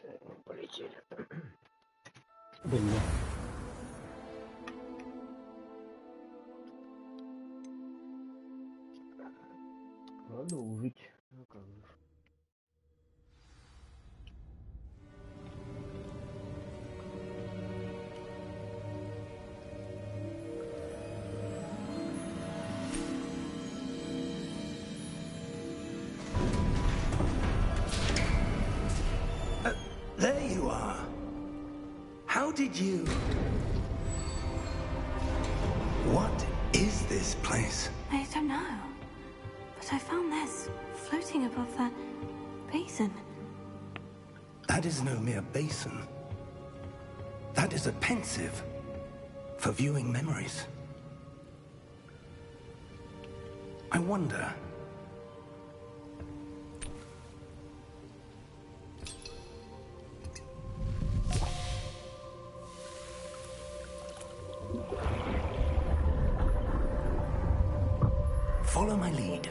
Так, мы полетели. Блин. Продолжить. Ну как же. There you are. How did you... What is this place? I don't know. But I found this floating above that basin. That is no mere basin. That is a pensive for viewing memories. I wonder... Follow my lead.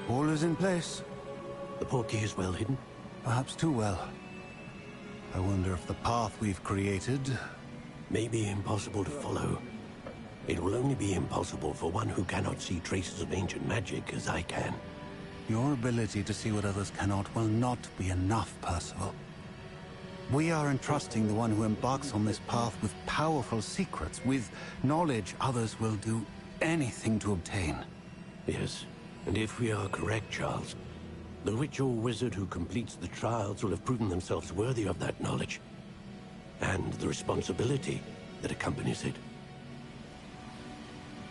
All is in place. The portkey is well hidden? Perhaps too well. I wonder if the path we've created... may be impossible to follow. It will only be impossible for one who cannot see traces of ancient magic as I can. Your ability to see what others cannot will not be enough, Percival. We are entrusting the one who embarks on this path with powerful secrets, with knowledge others will do anything to obtain. Yes, and if we are correct, Charles, the witch or wizard who completes the trials will have proven themselves worthy of that knowledge, and the responsibility that accompanies it.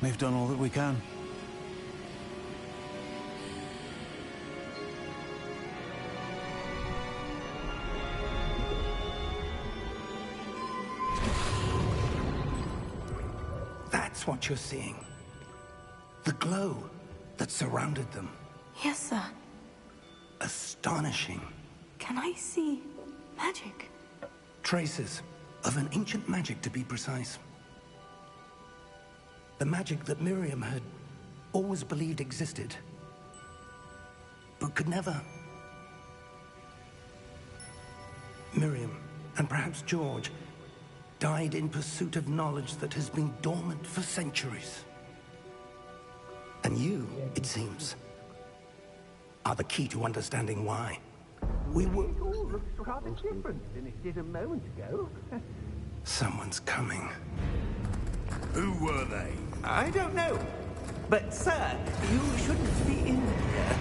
We've done all that we can. That's what you're seeing. The glow that surrounded them. Yes, sir. Astonishing. Can I see magic? Traces of an ancient magic, to be precise. The magic that Miriam had always believed existed, but could never. Miriam, and perhaps George, died in pursuit of knowledge that has been dormant for centuries. And you, it seems, are the key to understanding why. We were... It all looks rather different than it did a moment ago. Someone's coming. Who were they? I don't know. But, sir, you shouldn't be in here.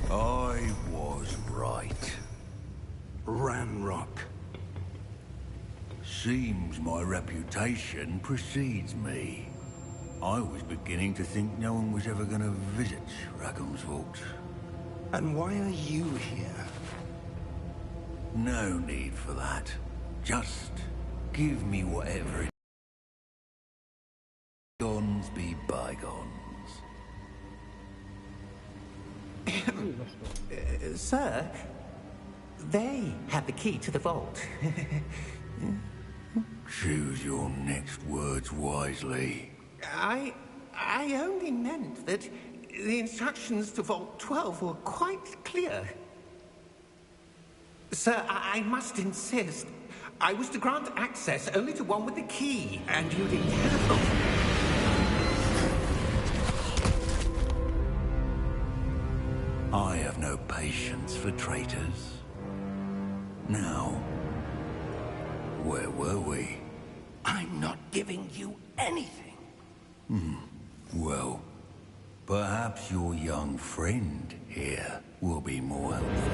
I was right. Ranrock. Seems my reputation precedes me. I was beginning to think no one was ever going to visit Rackham's Vault. And why are you here? No need for that. Just give me whatever it... Bygones be bygones. Sir, they have the key to the vault. Choose your next words wisely. I only meant that the instructions to Vault 12 were quite clear. Sir, I must insist. I was to grant access only to one with the key, and you didn't have them. I have no patience for traitors. Now, where were we? I'm not giving you anything. Well, perhaps your young friend here will be more helpful.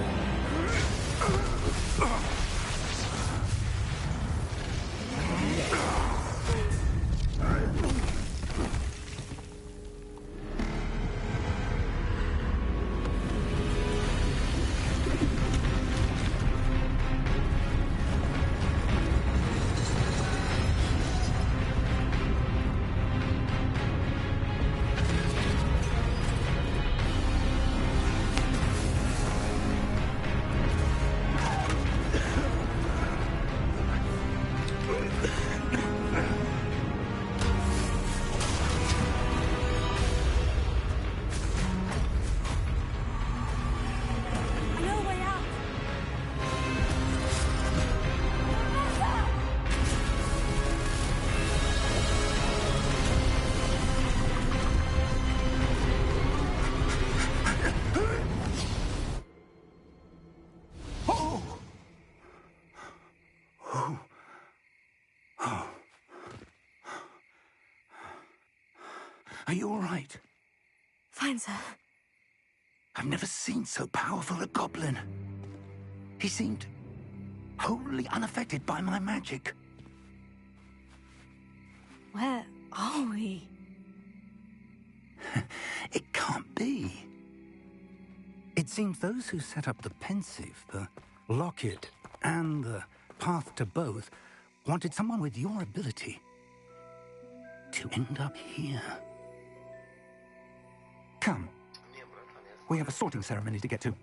Oh. Are you all right? Fine, sir. I've never seen so powerful a goblin. He seemed wholly unaffected by my magic. Where are we? It can't be. It seems those who set up the pensive, the locket, and the path to both wanted someone with your ability to end up here. Come. We have a sorting ceremony to get to.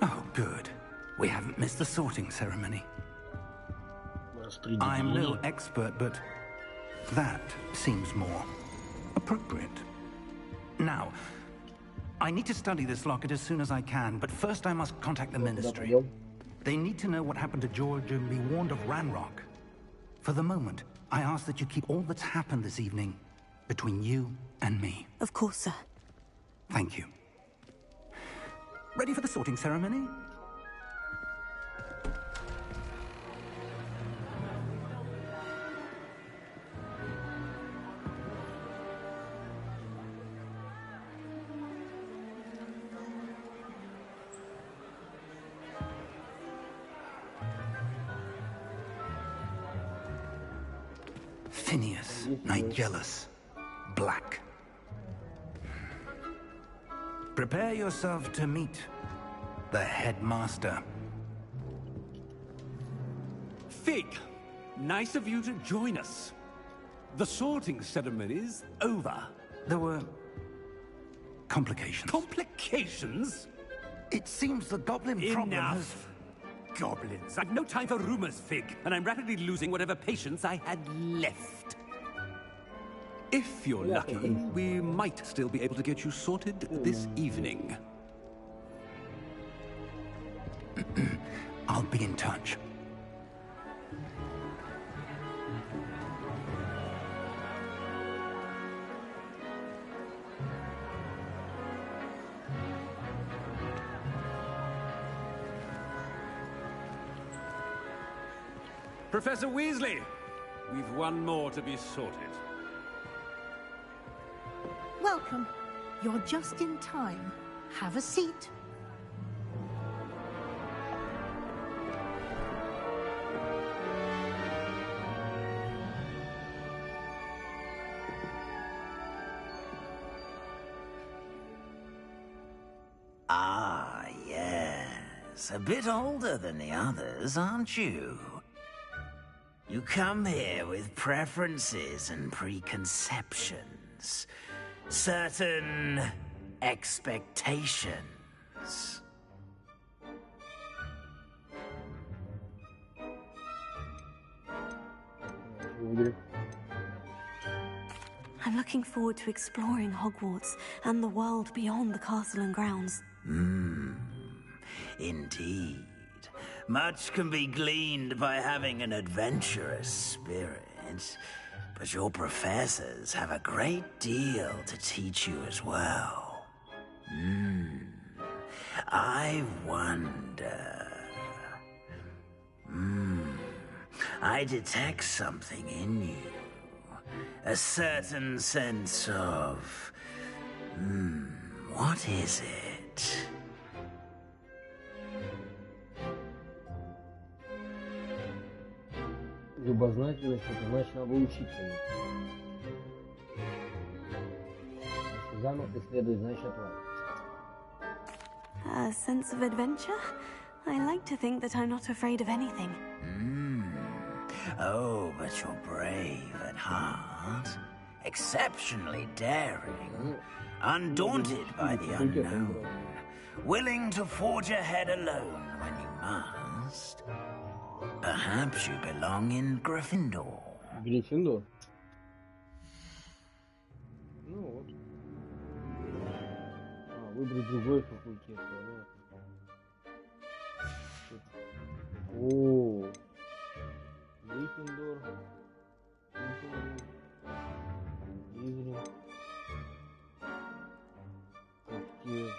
Oh, good. We haven't missed the sorting ceremony. I'm no expert, but that seems more appropriate. Now, I need to study this locket as soon as I can, but first I must contact the Ministry. They need to know what happened to George and be warned of Ranrock. For the moment, I ask that you keep all that's happened this evening between you and me. Of course, sir. Thank you. Ready for the sorting ceremony? Phineas, Nigellus, Black. Prepare yourself to meet the headmaster. Fig, nice of you to join us. The sorting ceremony's over. There were complications. Complications? It seems the goblin problem has... Enough! Goblins. I've no time for rumors, Fig, and I'm rapidly losing whatever patience I had left. If you're lucky, we might still be able to get you sorted this evening. I'll be in touch. Professor Weasley, we've one more to be sorted. Welcome. You're just in time. Have a seat. Ah, yes. A bit older than the others, aren't you? You come here with preferences and preconceptions. Certain expectations. I'm looking forward to exploring Hogwarts and the world beyond the castle and grounds. Indeed. Much can be gleaned by having an adventurous spirit, but your professors have a great deal to teach you as well. I wonder... I detect something in you. A certain sense of... what is it? Любознательность, это значит, надо учиться. Если замок исследует, значит отвал. A sense of adventure? I like to think that I'm not afraid of anything. Oh, but you're brave at heart. Exceptionally daring. Undaunted by the unknown. Willing to forge ahead alone when you must. Perhaps you belong in Gryffindor. Гриффиндор. Ну вот. Выбрать другой факультет, понятно. О, Гриффиндор. Слизерин. Коктейль.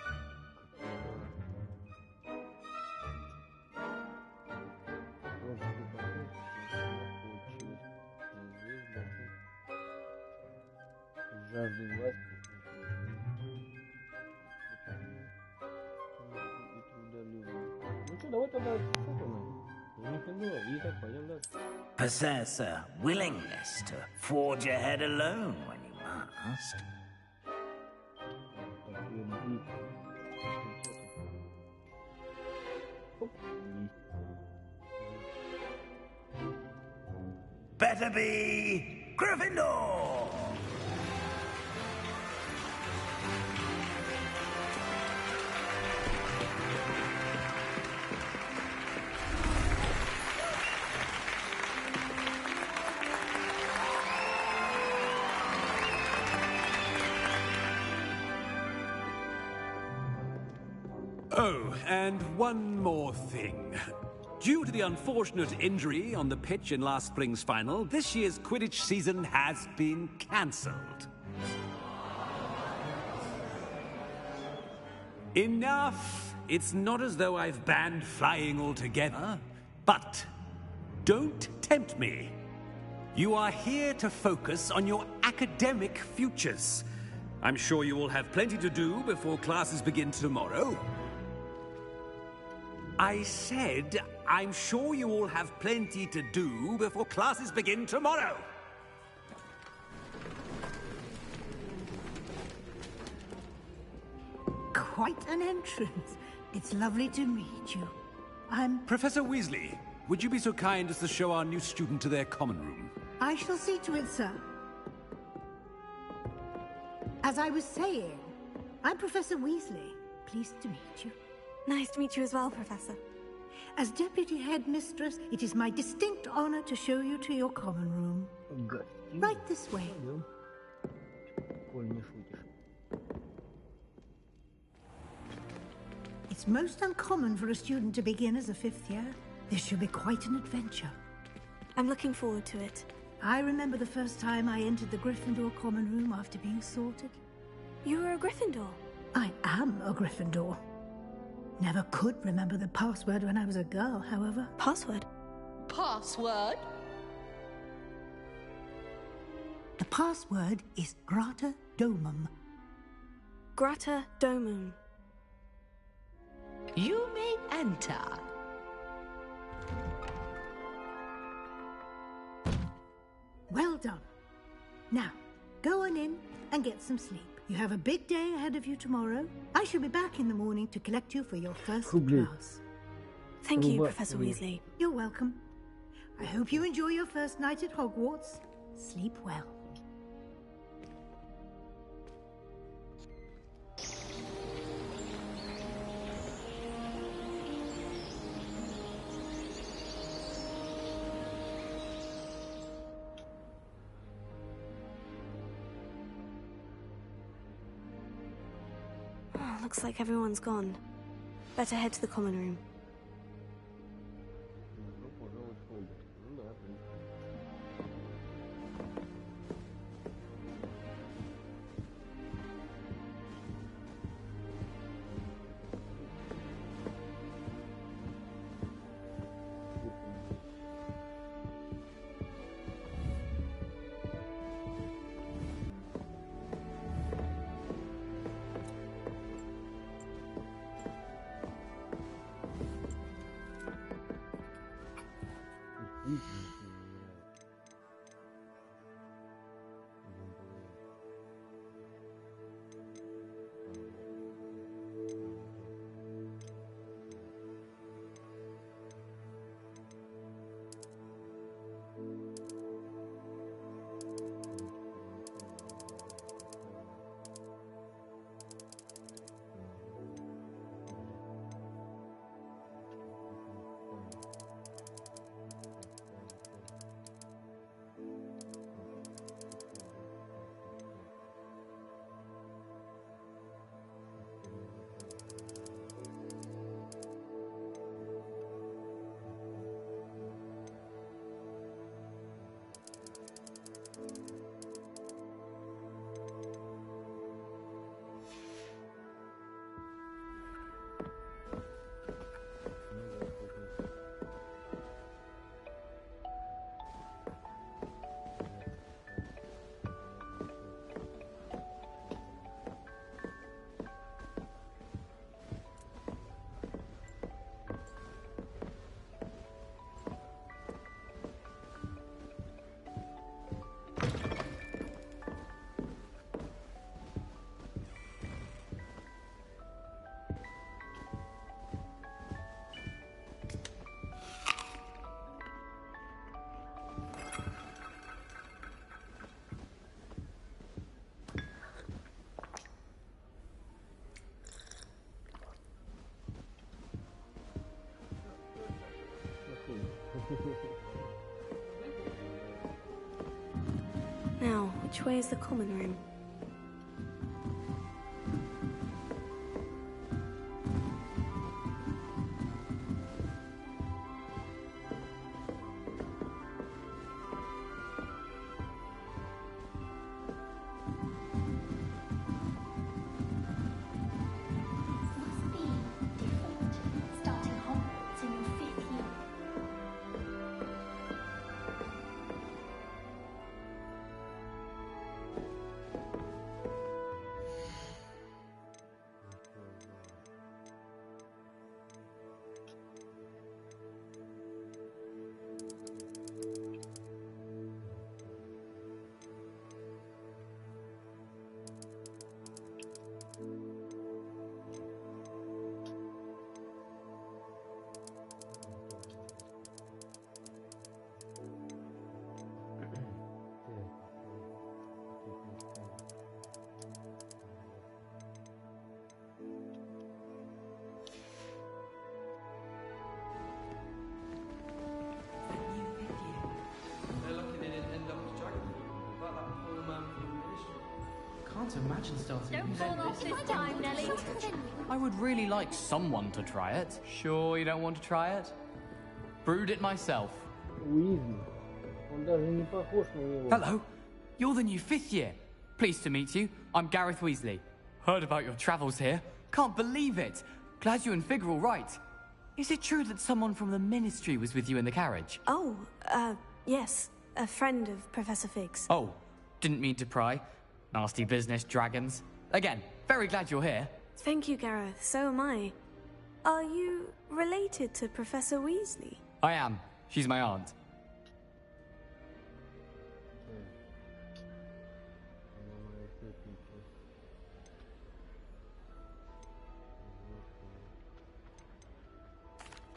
Жажды власти. Ну что, давай тогда и так пойдем дальше. Possess a willingness to forge ahead alone when you must. Better be Gryffindor! Oh, and one more thing. Due to the unfortunate injury on the pitch in last spring's final, this year's Quidditch season has been cancelled. Enough! It's not as though I've banned flying altogether, but don't tempt me. You are here to focus on your academic futures. I'm sure you will have plenty to do before classes begin tomorrow. I said, I'm sure you all have plenty to do before classes begin tomorrow. Quite an entrance. It's lovely to meet you. I'm... Professor Weasley, would you be so kind as to show our new student to their common room? I shall see to it, sir. As I was saying, I'm Professor Weasley. Pleased to meet you. Nice to meet you as well, Professor. As Deputy Headmistress, it is my distinct honor to show you to your common room. Right this way. It's most uncommon for a student to begin as a fifth year. This should be quite an adventure. I'm looking forward to it. I remember the first time I entered the Gryffindor common room after being sorted. You were a Gryffindor? I am a Gryffindor. Never could remember the password when I was a girl, however. Password? Password? The password is Grata Domum. Grata Domum. You may enter. Well done. Now, go on in and get some sleep. You have a big day ahead of you tomorrow. I shall be back in the morning to collect you for your first class. Thank you, Professor Weasley. You're welcome. I hope you enjoy your first night at Hogwarts. Sleep well. Looks like everyone's gone. Better head to the common room. Now, which way is the common room? Imagine starting. Don't fall off this time, Nelly. I would really like someone to try it. Sure you don't want to try it? Brewed it myself. Уизли. Он даже не похож на него. Hello, you're the new 5th year. Pleased to meet you. I'm Gareth Weasley. Heard about your travels here. Can't believe it. Glad you and Fig are all right. Is it true that someone from the Ministry was with you in the carriage? Oh, yes. A friend of Professor Fig's. Oh, didn't mean to pry. Nasty business, dragons. Again, very glad you're here. Thank you, Gareth. So am I. Are you related to Professor Weasley? I am. She's my aunt.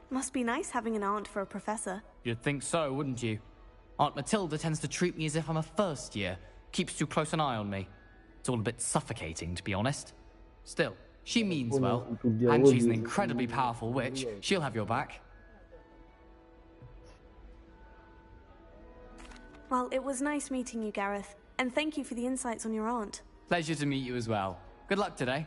Must be nice having an aunt for a professor. You'd think so, wouldn't you? Aunt Matilda tends to treat me as if I'm a first year. Keeps too close an eye on me. It's all a bit suffocating, to be honest. Still, she means well. And she's an incredibly powerful witch. She'll have your back. Well, it was nice meeting you, Gareth. And thank you for the insights on your aunt. Pleasure to meet you as well. Good luck today.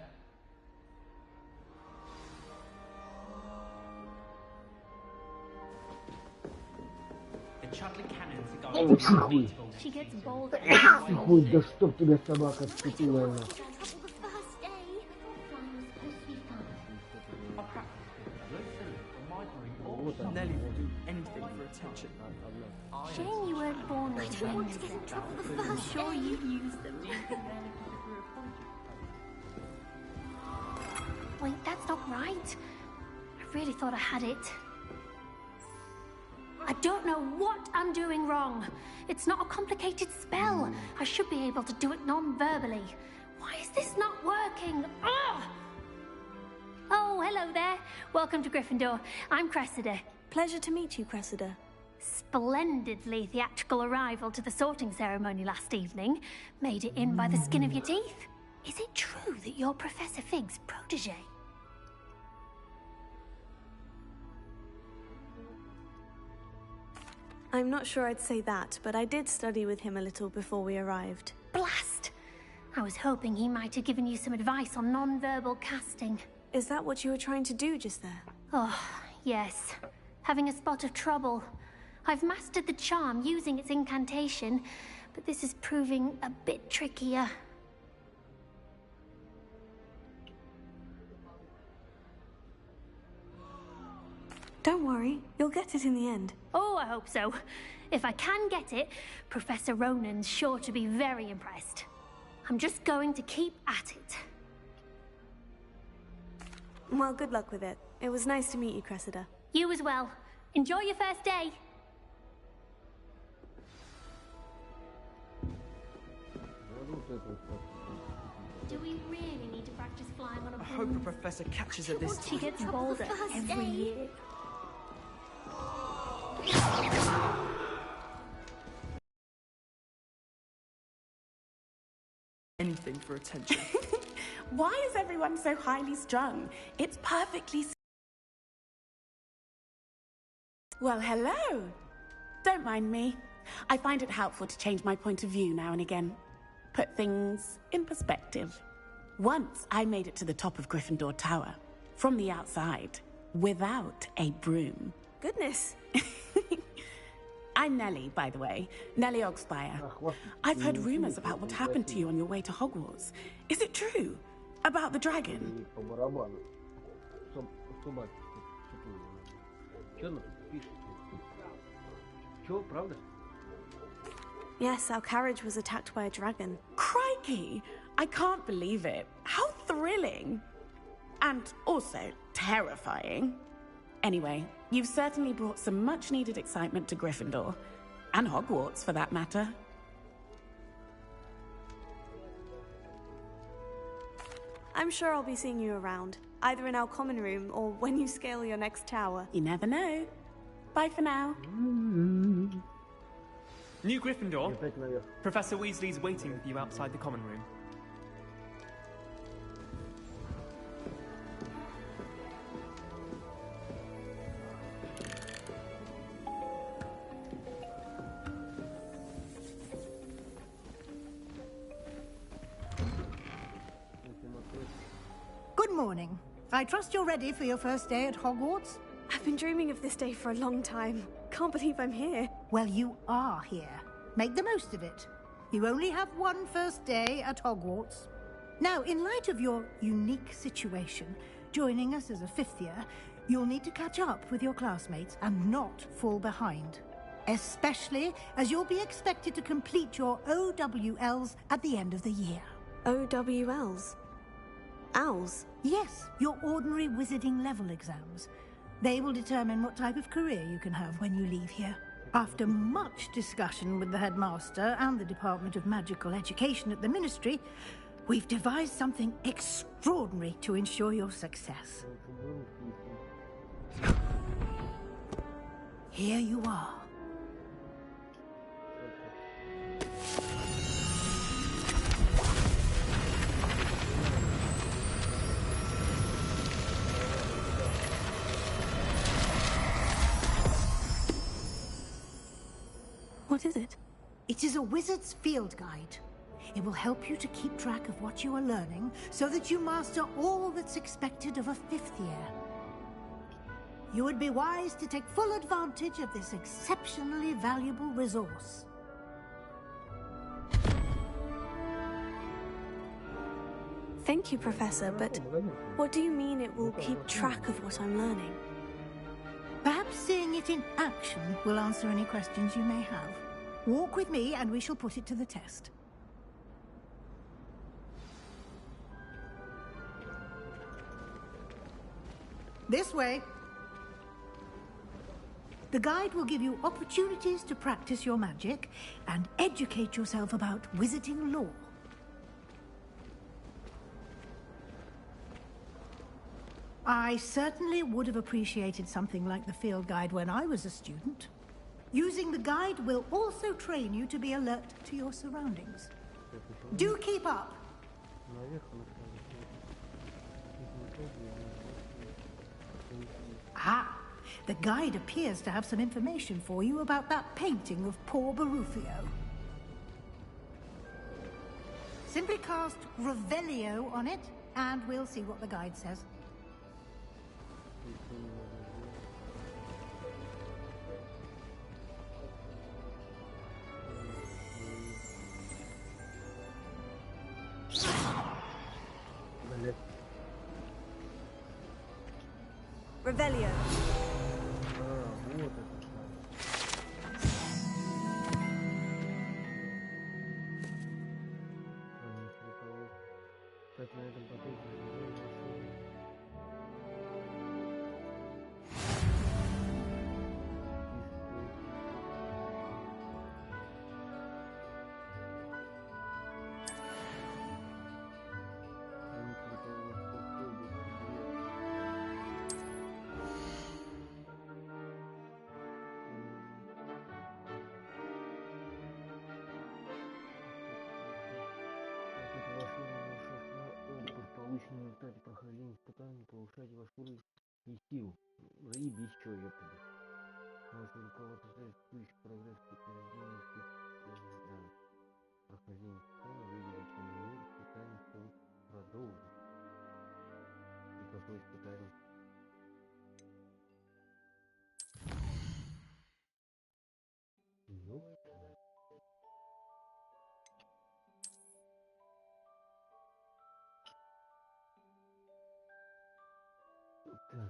She gets bold. Хуй, да чтоб тебя собака вцепила. Nelly will do anything for attention. Shame you weren't born with twins. I don't want to get in trouble the first. I'm sure you used them. Wait, that's not right. I really thought I had it. I don't know what I'm doing wrong. It's not a complicated spell. I should be able to do it non-verbally. Why is this not working? Ugh! Oh, hello there. Welcome to Gryffindor. I'm Cressida. Pleasure to meet you, Cressida. Splendidly theatrical arrival to the sorting ceremony last evening. Made it in by the skin of your teeth. Is it true that you're Professor Fig's protege? I'm not sure I'd say that, but I did study with him a little before we arrived. Blast! I was hoping he might have given you some advice on non-verbal casting. Is that what you were trying to do just there? Oh, yes. Having a spot of trouble. I've mastered the charm using its incantation, but this is proving a bit trickier. Don't worry, you'll get it in the end. Oh, I hope so. If I can get it, Professor Ronan's sure to be very impressed. I'm just going to keep at it. Well, good luck with it. It was nice to meet you, Cressida. You as well. Enjoy your first day. Do we really need to practice flying on a broom? I hope the professor catches her this time. She gets bolder every year. Anything for attention. Why is everyone so highly strung? It's perfectly... Well, hello. Don't mind me. I find it helpful to change my point of view now and again. Put things in perspective. Once I made it to the top of Gryffindor Tower, from the outside, without a broom. Goodness. I'm Nellie, by the way. Nellie Ogspire. I've heard rumors about what happened to you on your way to Hogwarts. Is it true? About the dragon? Yes, our carriage was attacked by a dragon. Crikey! I can't believe it. How thrilling! And also terrifying. Anyway, you've certainly brought some much-needed excitement to Gryffindor. And Hogwarts, for that matter. I'm sure I'll be seeing you around, either in our common room or when you scale your next tower. You never know. Bye for now. New Gryffindor. Professor Weasley's waiting for you outside the common room. Good morning. I trust you're ready for your first day at Hogwarts? I've been dreaming of this day for a long time. Can't believe I'm here. Well, you are here. Make the most of it. You only have one first day at Hogwarts. Now, in light of your unique situation, joining us as a fifth year, you'll need to catch up with your classmates and not fall behind. Especially as you'll be expected to complete your OWLs at the end of the year. OWLs? Owls? Yes, your ordinary wizarding level exams. They will determine what type of career you can have when you leave here. After much discussion with the headmaster and the Department of Magical Education at the Ministry, we've devised something extraordinary to ensure your success. Here you are. What is it? It is a wizard's field guide. It will help you to keep track of what you are learning so that you master all that's expected of a fifth year. You would be wise to take full advantage of this exceptionally valuable resource. Thank you, Professor, but what do you mean it will keep track of what I'm learning? Perhaps seeing it in action will answer any questions you may have. Walk with me and we shall put it to the test. This way. The guide will give you opportunities to practice your magic and educate yourself about wizarding lore. I certainly would have appreciated something like the field guide when I was a student. Using the guide will also train you to be alert to your surroundings. Do keep up! Ah! The guide appears to have some information for you about that painting of poor Barufio. Simply cast Revelio on it, and we'll see what the guide says. Revelio. Полученные в результате прохождения испытаний повышайте ваш уровень и силу. Заебись, чё, ёпта. Можете руководствоваться прогресс при проведении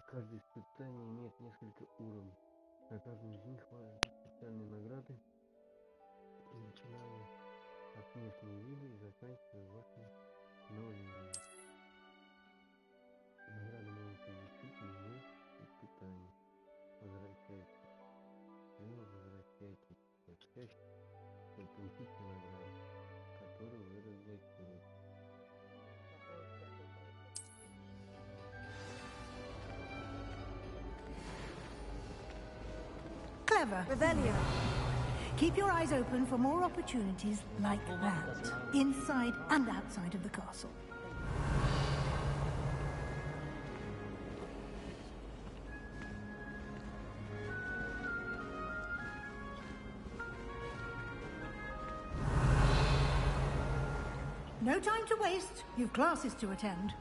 Каждое испытание имеет несколько уровней. На каждом из них важны специальные награды, начиная от внешнего вида и заканчивая вашим навыками. Награды могут получить любые испытания. Возвращайтесь почаще, чтобы получить награды, которые вы разблокируете. Clever. Revelio. Keep your eyes open for more opportunities like that, inside and outside of the castle. No time to waste. You've classes to attend.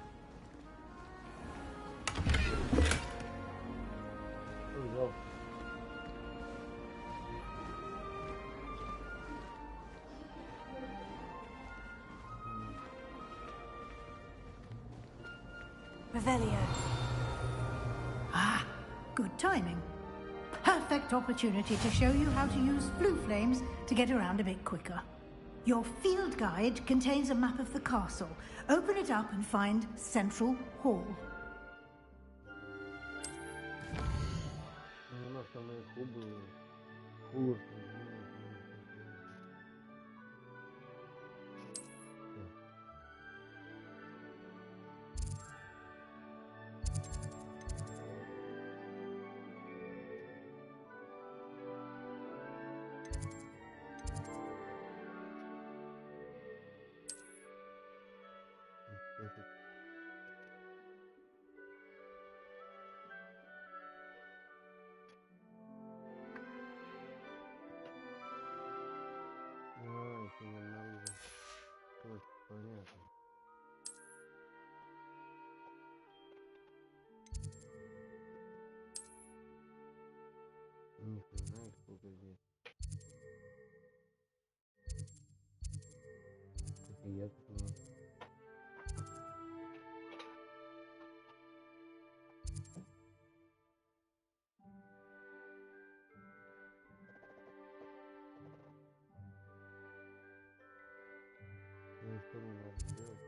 Revelio. Ah, good timing. Perfect opportunity to show you how to use blue flames to get around a bit quicker. Your field guide contains a map of the castle. Open it up and find Central Hall. Понятно. Ни хрена, сколько здесь. Как и я тут. Ну что мне надо сделать?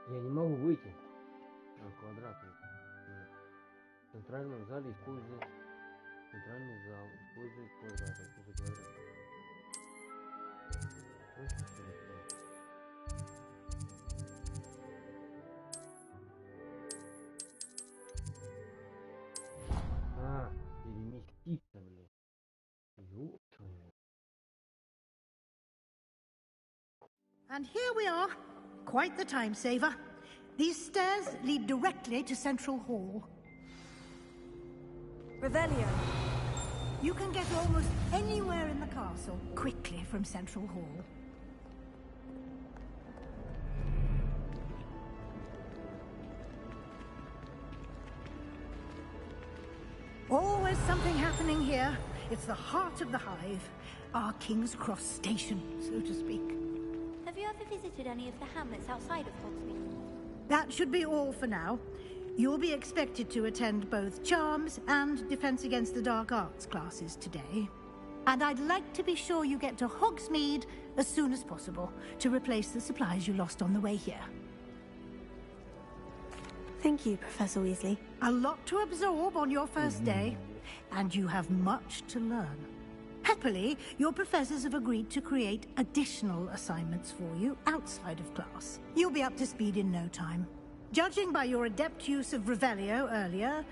Я не могу выйти на квадрат. В центральном зале использует центральный зал, использует квадрат. Это же квадрат. А, переместиться, блин. Ёб твою. And here we are. Quite the time saver. These stairs lead directly to Central Hall. Revelio. You can get almost anywhere in the castle quickly from Central Hall. Always something happening here. It's the heart of the hive. Our King's Cross station, so to speak. Have you ever visited any of the hamlets outside of Hogsmeade? That should be all for now. You'll be expected to attend both Charms and Defense Against the Dark Arts classes today. And I'd like to be sure you get to Hogsmeade as soon as possible to replace the supplies you lost on the way here. Thank you, Professor Weasley. A lot to absorb on your first day, and you have much to learn. Happily, your professors have agreed to create additional assignments for you outside of class. You'll be up to speed in no time. Judging by your adept use of Revelio earlier,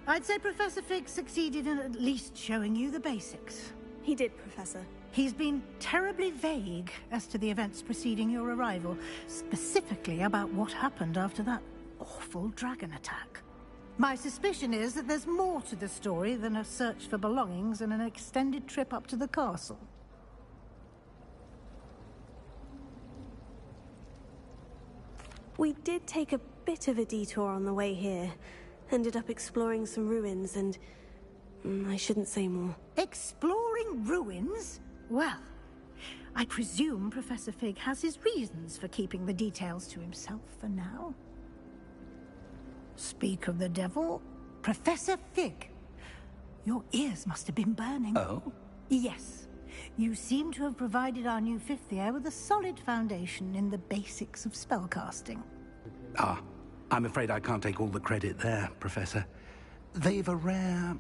I'd say Professor Fig succeeded in at least showing you the basics. He did, Professor. He's been terribly vague as to the events preceding your arrival, specifically about what happened after that awful dragon attack. My suspicion is that there's more to the story than a search for belongings and an extended trip up to the castle. We did take a bit of a detour on the way here. Ended up exploring some ruins and I shouldn't say more. Exploring ruins? Well, I presume Professor Fig has his reasons for keeping the details to himself for now. Speak of the devil, Professor Fig. Your ears must have been burning. Oh? Yes. You seem to have provided our new fifth year with a solid foundation in the basics of spellcasting. Ah, I'm afraid I can't take all the credit there, Professor. They've a rare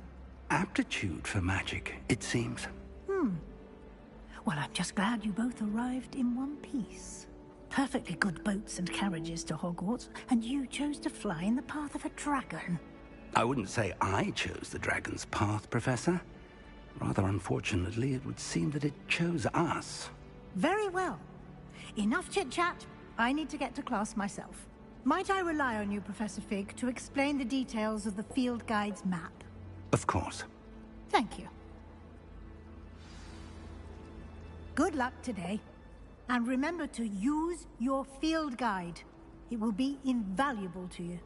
aptitude for magic, it seems. Well, I'm just glad you both arrived in one piece. Perfectly good boats and carriages to Hogwarts, and you chose to fly in the path of a dragon. I wouldn't say I chose the dragon's path, Professor. Rather unfortunately, it would seem that it chose us. Very well. Enough chit-chat. I need to get to class myself. Might I rely on you, Professor Fig, to explain the details of the field guide's map? Of course. Thank you. Good luck today. And remember to use your field guide. It will be invaluable to you.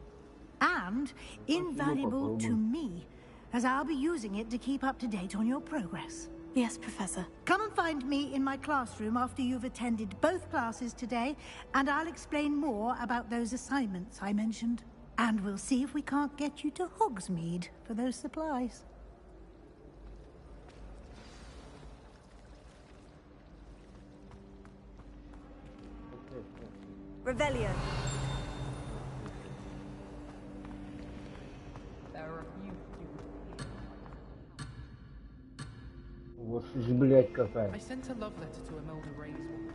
And invaluable to me, as I'll be using it to keep up to date on your progress. Yes, Professor. Come and find me in my classroom after you've attended both classes today, and I'll explain more about those assignments I mentioned. And we'll see if we can't get you to Hogsmeade for those supplies. Revelio. Вот же, блядь, какая. I sent a love letter to Imelda Raisel.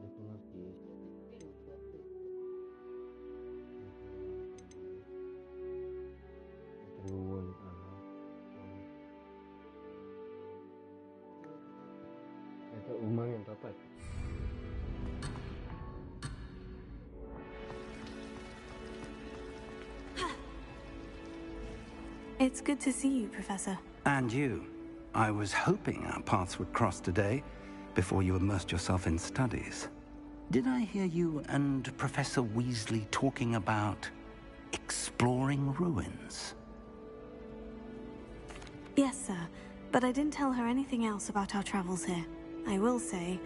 Это у нас есть. Треугольник, ага. Это в момент атаки. It's good to see you, Professor. And you. I was hoping our paths would cross today, before you immersed yourself in studies. Did I hear you and Professor Weasley talking about exploring ruins? Yes, sir. But I didn't tell her anything else about our travels here. I will say,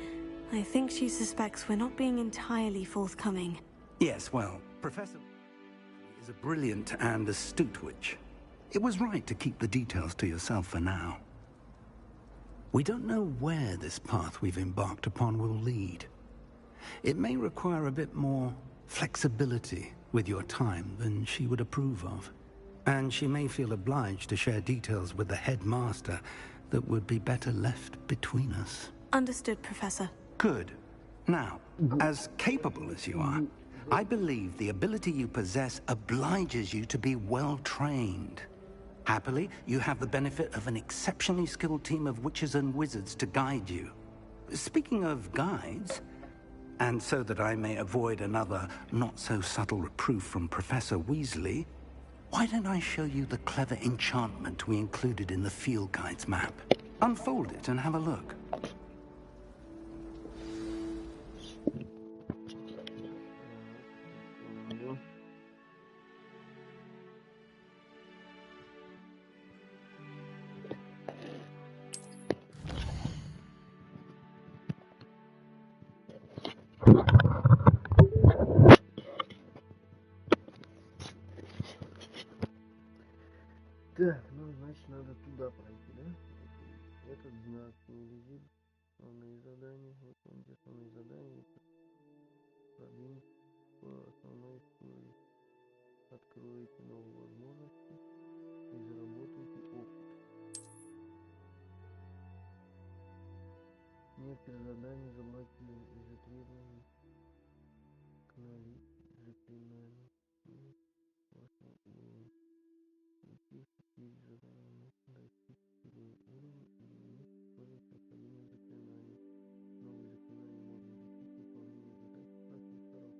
I think she suspects we're not being entirely forthcoming. Yes, well, Professor is a brilliant and astute witch. It was right to keep the details to yourself for now. We don't know where this path we've embarked upon will lead. It may require a bit more flexibility with your time than she would approve of. And she may feel obliged to share details with the headmaster that would be better left between us. Understood, Professor. Good. Now, as capable as you are, I believe the ability you possess obliges you to be well trained. Happily, you have the benefit of an exceptionally skilled team of witches and wizards to guide you. Speaking of guides, and so that I may avoid another not-so-subtle reproof from Professor Weasley, why don't I show you the clever enchantment we included in the field guide's map? Unfold it and have a look. Так, ну значит надо туда пройти, да? Этот знак не лежит. Основные задания. Выполните основные задания. Продвиньте по основной истории. Откройте новые возможности и заработайте опыт. Некоторые задания заблокированы из-за требований к наличию заклинаний вашего уровня. Таких теперь задания достичь первого уровня или уметь использовать необходимые заклинания. Новые заклинания можно изучить выполнение задач в классе втором.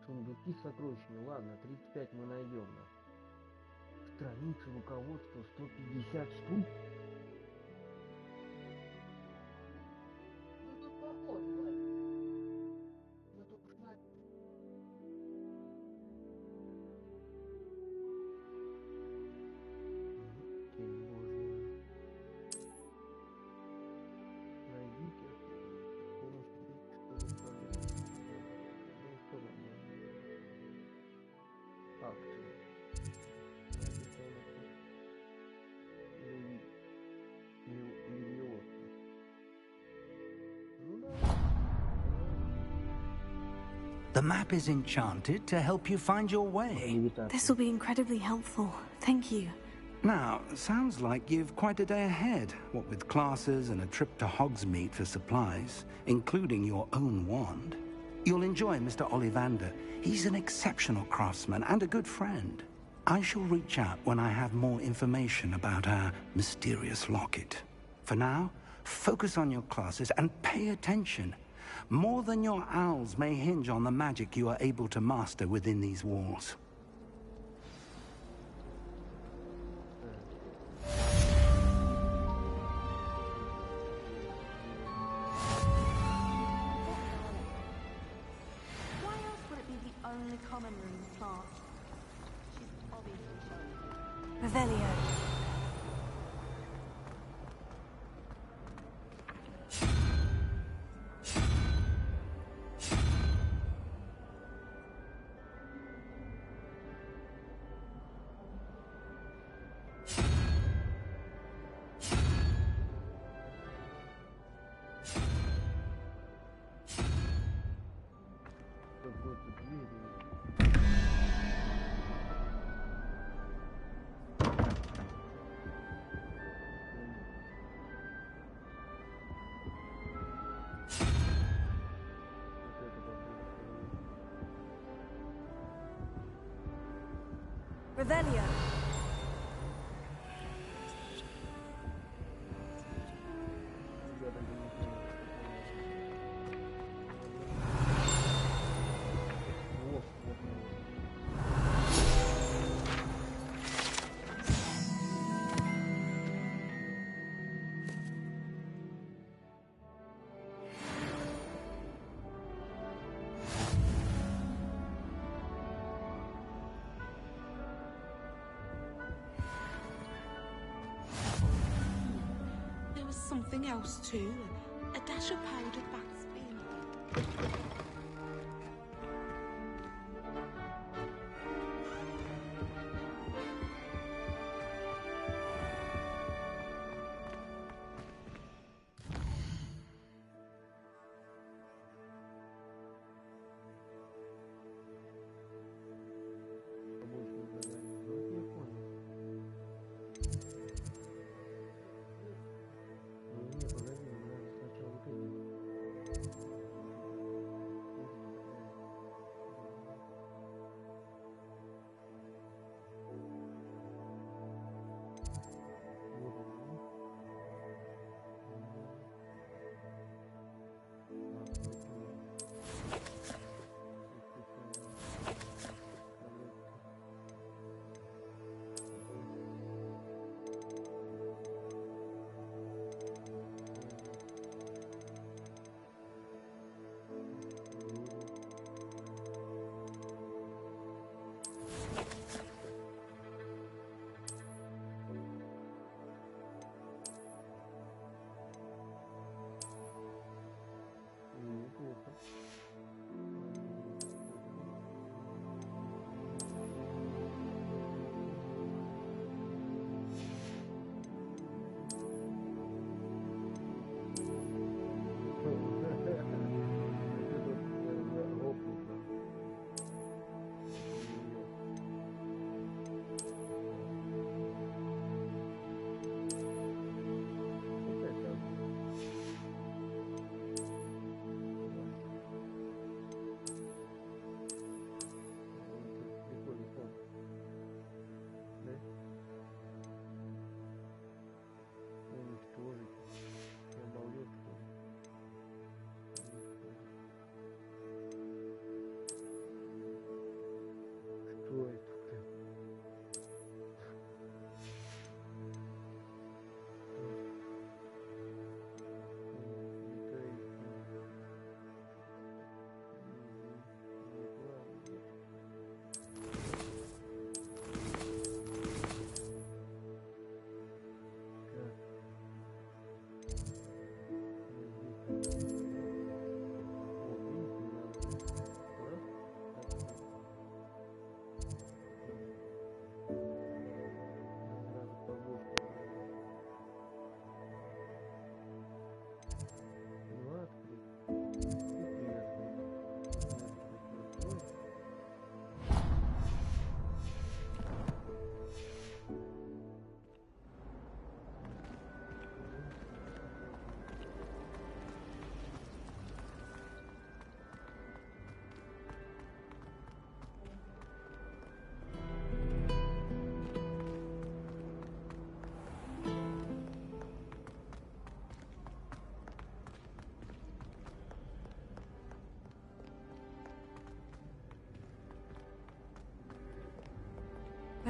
Сундуки с сокровищами. Ладно, 35 мы найдем. Страницы руководства 150 штук. Ну тут похоже, Вань. Мы тут уж найдите с помощью акцию. The map is enchanted to help you find your way. This will be incredibly helpful. Thank you. Now, sounds like you've quite a day ahead, what with classes and a trip to Hogsmeade for supplies, including your own wand. You'll enjoy Mr. Ollivander. He's an exceptional craftsman and a good friend. I shall reach out when I have more information about our mysterious locket. For now, focus on your classes and pay attention. More than your owls may hinge on the magic you are able to master within these walls. Why else would it be the only common room plant? She's obviously showing. Revelio. Revelio. Something else too. A dash of powdered bat's bean.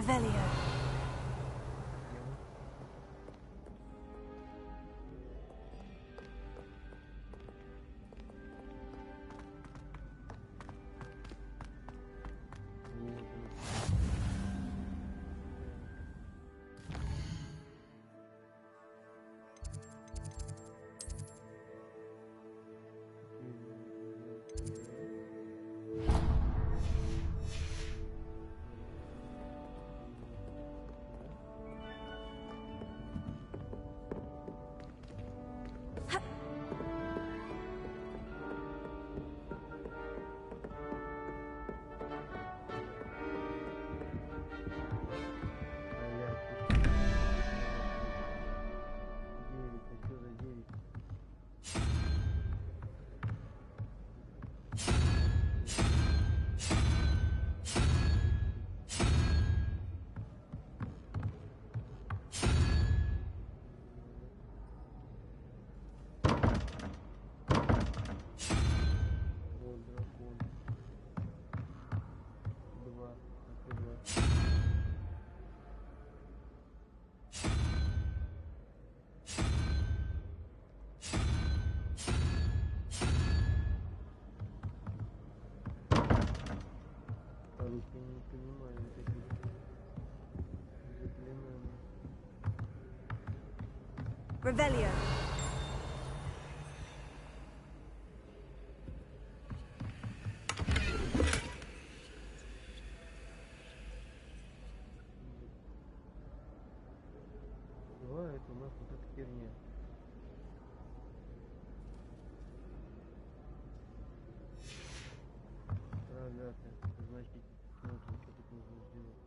Revelio. Я не понимаю таких заклинаний. Revelio. Два, это у нас вот эта херня. Рогатая, значит, вот что тут нужно сделать.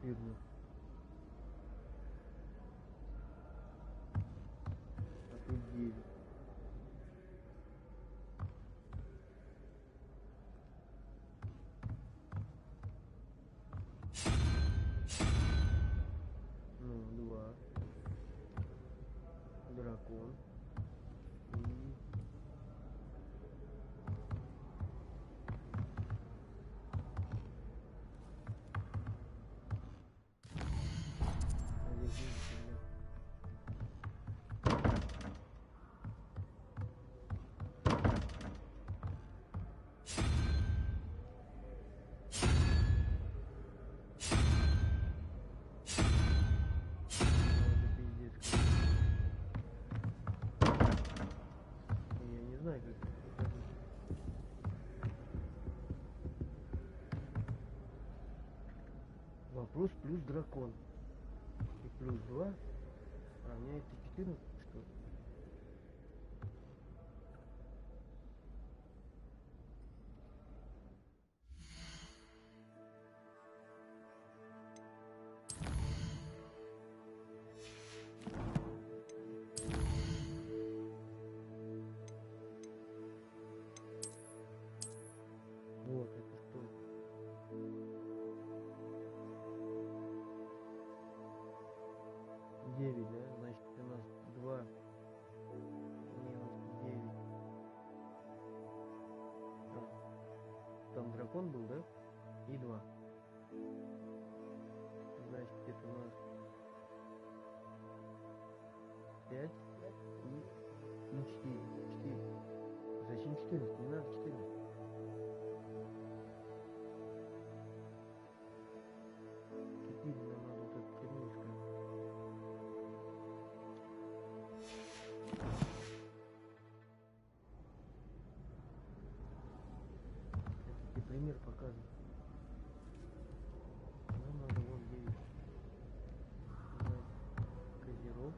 Четырнадцать. А тут 9. Ну, 2. Дракон. И... Я не знаю, как это показать. Вопрос плюс дракон. И плюс 2 равняется 14, что ли? Вот это что? Девять, да? Значит, у нас 2 минус 9. Там дракон был, да? И 2. Значит, это у нас 5 и 4. 4. Зачем 14? Не надо 14. Нам надо вот эту херню искать. Это тебе пример показывает. Нам надо вот 9. Козерог.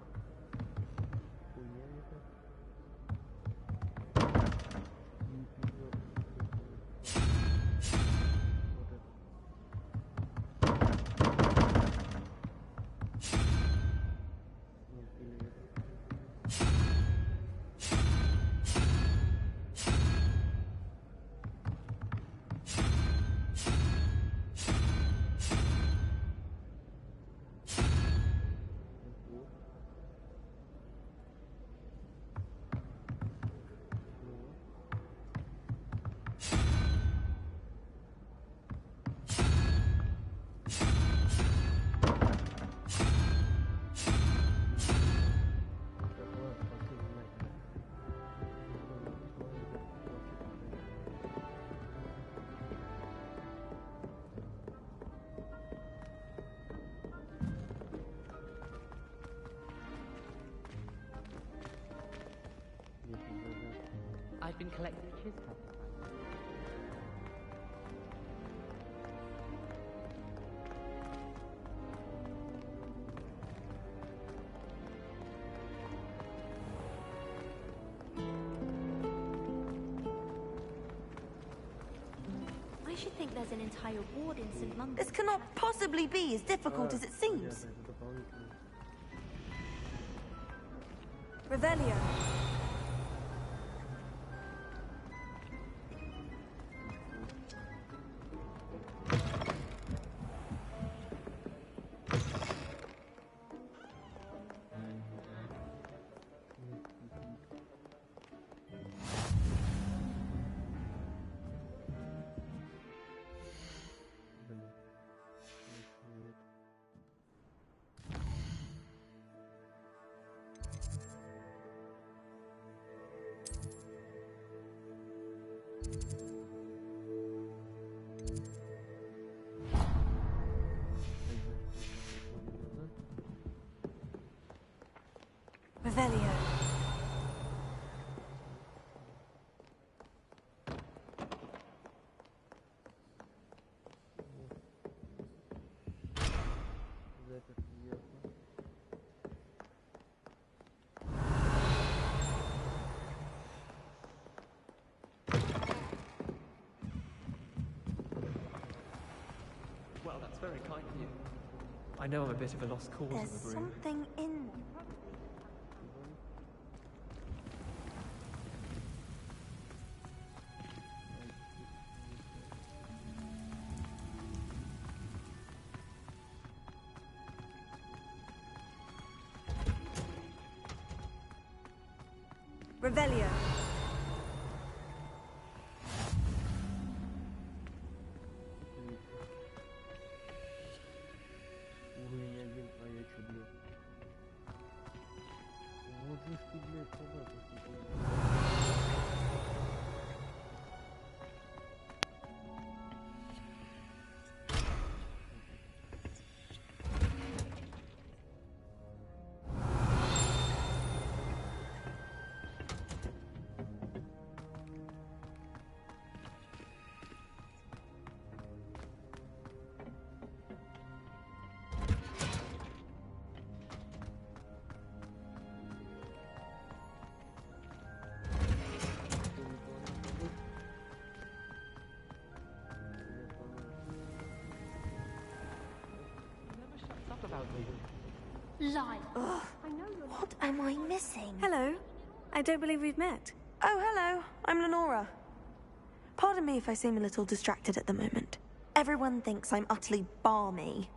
Хуйня это. И пятёрка. Вот это. Нет, или это. I've been collecting his purple. I should think there's an entire ward in St. London. This cannot possibly be as difficult as it seems. Revelio. Revelio. Well, that's very kind of you. I know I'm a bit of a lost cause There's in the room. something in... Revelio. Уровень 1, а я чё, блядь? Вот же ж ты, блядь, собака, Lie. What am I missing? Hello. I don't believe we've met. Oh, hello. I'm Lenora. Pardon me if I seem a little distracted at the moment. Everyone thinks I'm utterly balmy.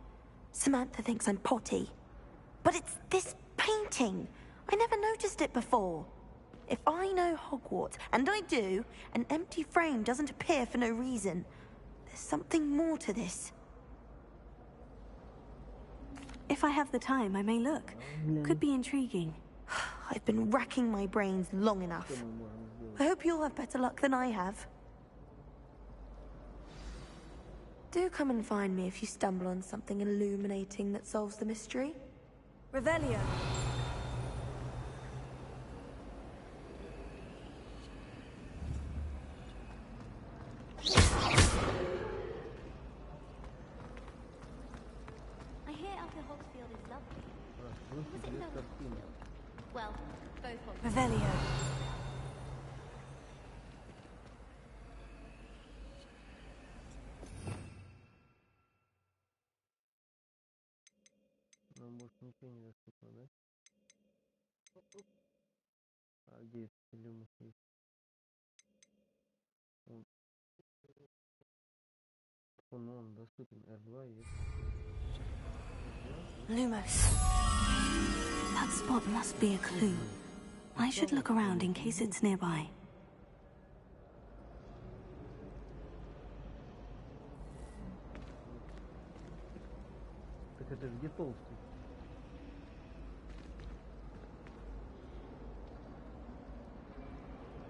Samantha thinks I'm potty. But it's this painting. I never noticed it before. If I know Hogwarts, and I do, an empty frame doesn't appear for no reason. There's something more to this. If I have the time, I may look. Could be intriguing. I've been racking my brains long enough. I hope you'll have better luck than I have. Do come and find me if you stumble on something illuminating that solves the mystery. Revelio. I hear Upper Hogsfield is lovely. Was it no? Well, both of them. Revelio. Нам больше ничего не доступно, да? А где этот люмус есть? Он доступен. R2 есть. Lumos. That spot must be a clue. I should look around in case it's nearby. Так это же где толстый?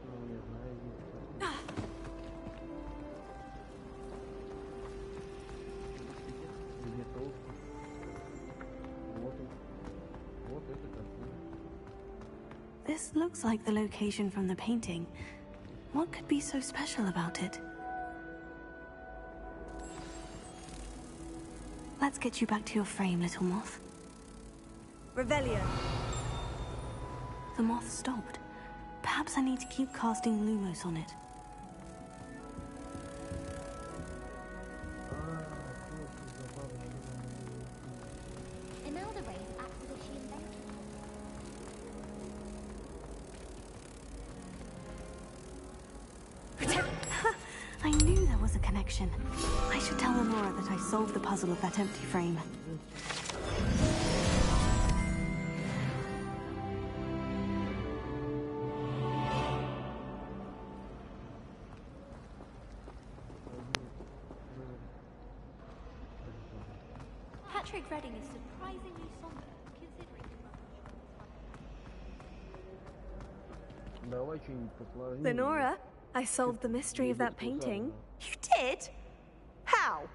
Ну, я знаю, где. Где толстый? Вот он. Вот это картина. This looks like the location from the painting. What could be so special about it? Let's get you back to your frame, little moth. Revelio. The moth stopped. Perhaps I need to keep casting Lumos on it. Imelda rays act as if she invented I knew there was a connection. I should tell Lenora that I solved the puzzle of that empty frame. Patrick Redding is surprisingly somber, considering Давай что-нибудь посложнее. Lenora, I solved the mystery of that painting. You did? How?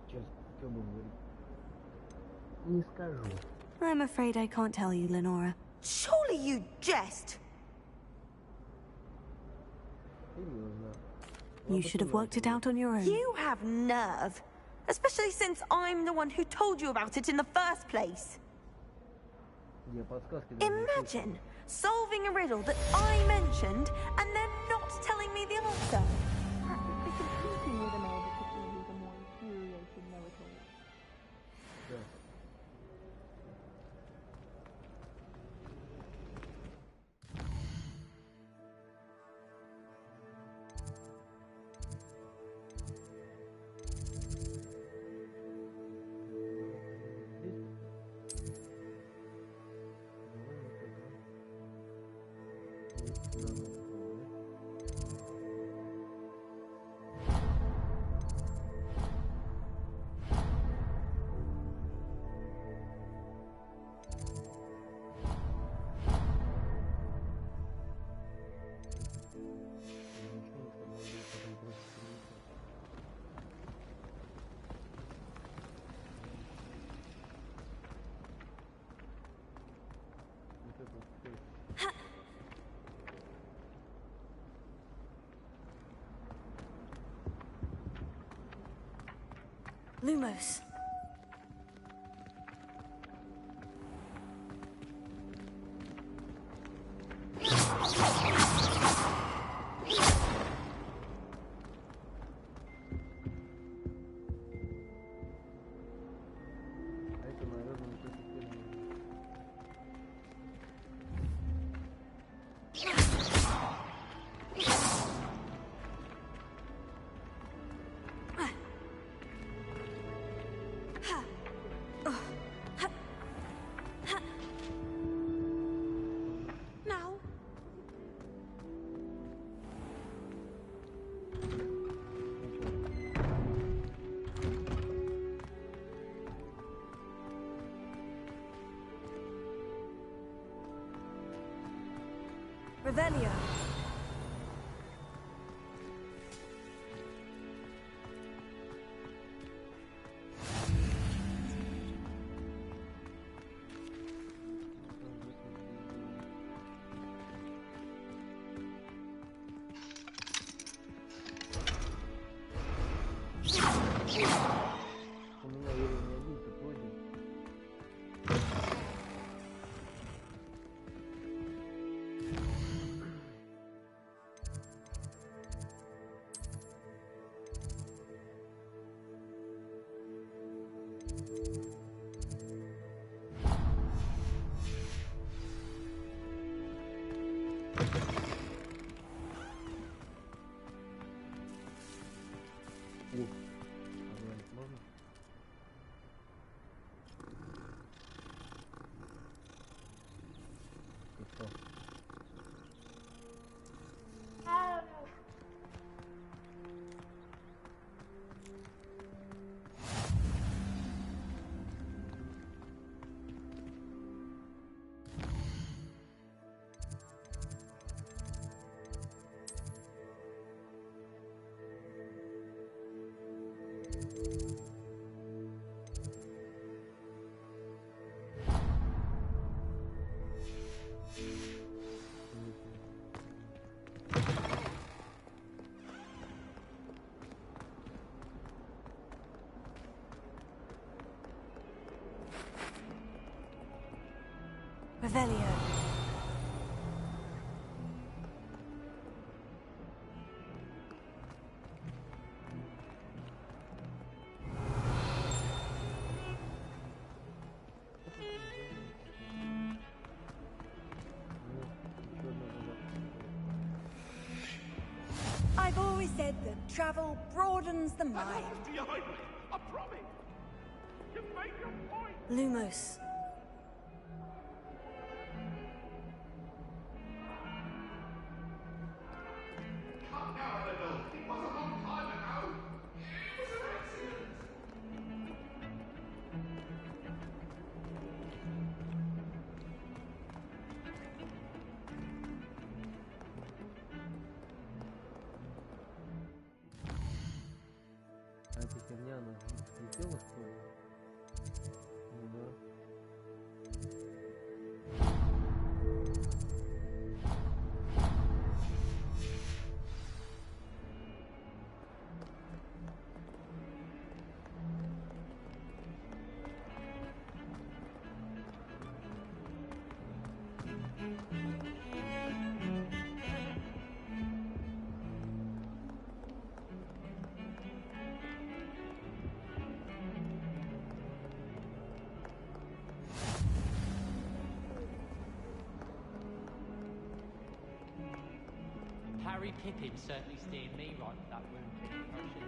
Сейчас что будем говорить? Не скажу. I'm afraid I can't tell you, Lenora. Surely you jest. Серьезно. You should have worked it out on your own. You have nerve. Especially since I'm the one who told you about it in the first place. Я подсказки даже не Imagine solving a riddle that I mentioned and then not telling me the answer. practically competing with Imelda to see who's a more infuriating know-it-all. Да. Lumos. Это, наверное, вот это первое. Now. Revelio. У меня уровень 1 ты пройден. О, позвонить можно? Ты что? Revelio. I've always said that travel broadens the mind. I promise. You make your point. Lumos. Come now, little. It was a long time ago. It was an accident. А эта херня, она слетела, что ли? Ну да. Harry Pippin certainly steered me right with that wound potion.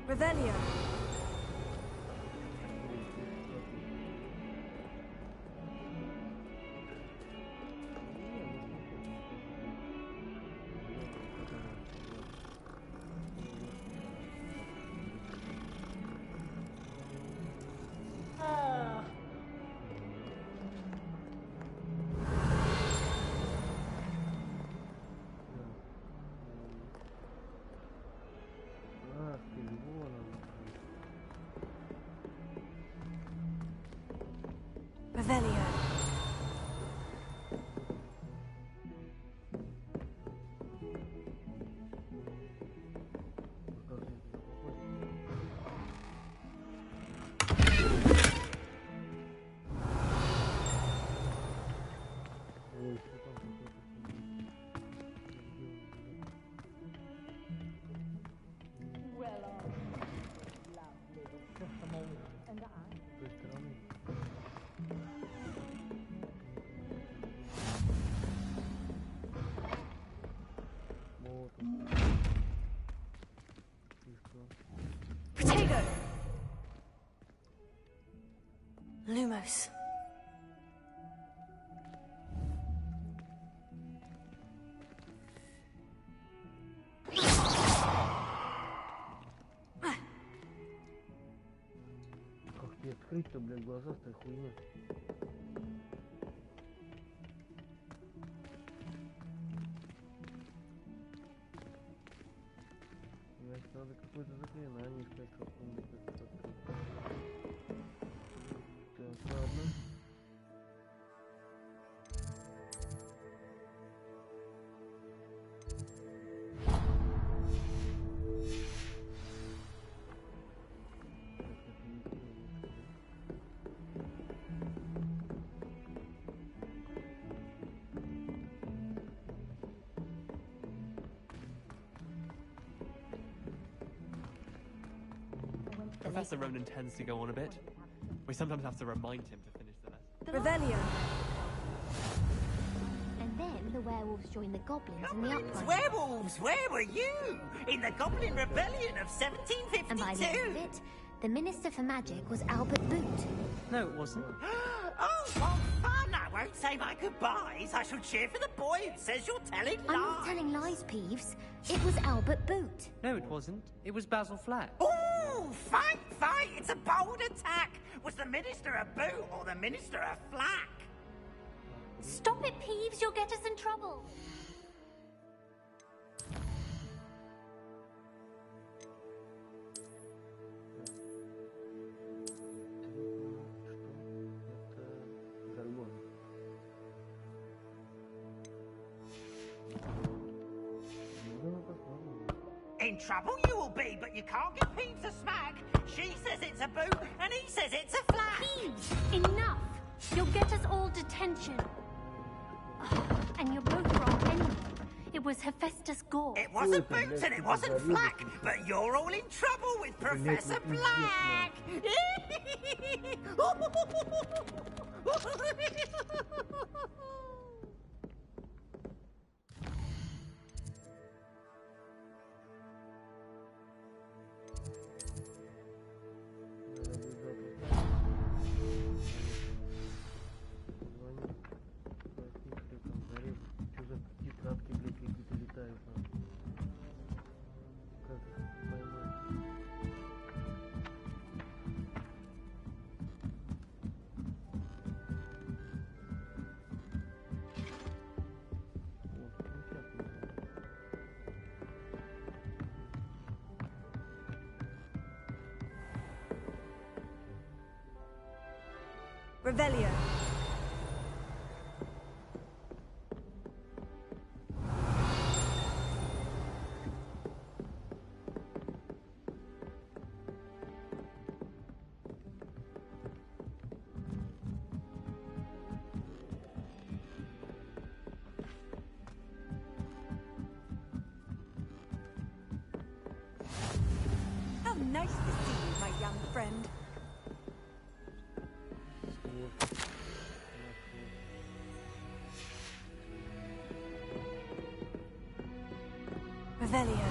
Revelio. Revelio. Protego. Lumos. Как тебе открыть-то, блядь, глаза с той хуйни? Значит, надо какое-то заклинание искать, какое-нибудь. Так, ладно. Professor Ronan tends to go on a bit. We sometimes have to remind him to finish the lesson. Revelio. And then the werewolves joined the goblins in the uprising. Werewolves! Where were you? In the Goblin Rebellion of 1752? And by the end of it, the Minister for Magic was Albert Boot. No, it wasn't. Oh, fun! won't say my goodbyes. I shall cheer for the boy who says you're telling lies. I'm not telling lies, Peeves. It was Albert Boot. No, it wasn't. It was Basil Flack. Ooh, fight! It's a bold attack. Was the Minister a Boot or the Minister a Flack? Stop it, Peeves. You'll get us in trouble. In trouble you will be, but you can't give Peeves a smack. She says it's a boot, and he says it's a flack. Peeves, enough. You'll get us all detention. And you're both wrong anyway. It was Hephaestus Gore. It wasn't Boots and it wasn't Flack, but you're all in trouble with Professor Black. Revelio. How nice to see you, my young friend. Revelio.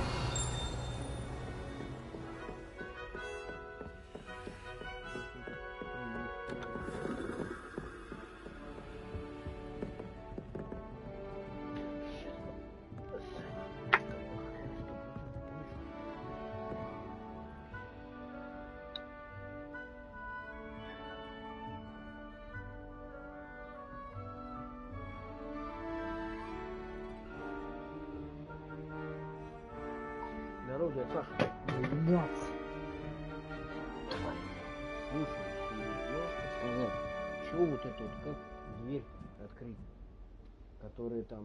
Здорово, дядя Саша. Блядь. Слушай, ты можешь сказать, чего вот это вот, как дверь открыть, которые там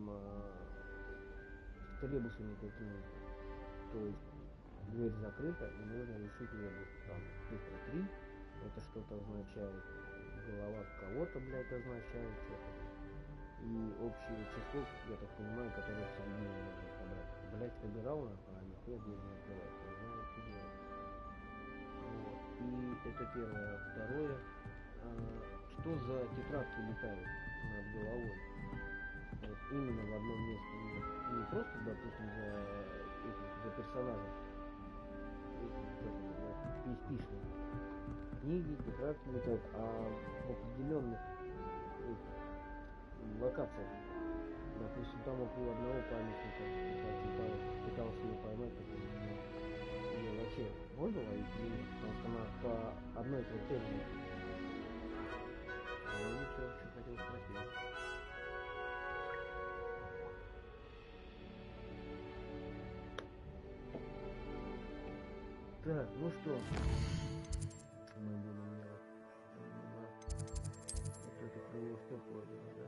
с требусами какими-то, то есть дверь закрыта и можно решить ребус, там цифра 3, это что-то означает, голова кого-то, блядь, означает что-то, и общее число, я так понимаю, которое в середине можно собрать. Блядь, собирал нахуй, а нихуя дверь не открывается, не знаю, что делать. Вот. И это первое. Второе, что за тетрадки летают над головой? Вот именно в одном месте. Не просто, допустим, за персонажем. PSP-шные. Книги, тетрадки летают, а в определенных локациях. Допустим, там около одного памятника пытался ее поймать, ее вообще можно ловить или нет? Потому что она по одной критерии. А я что хотел спросить. Так, ну что? Мы будем делать. Вот это крыло что подано, да?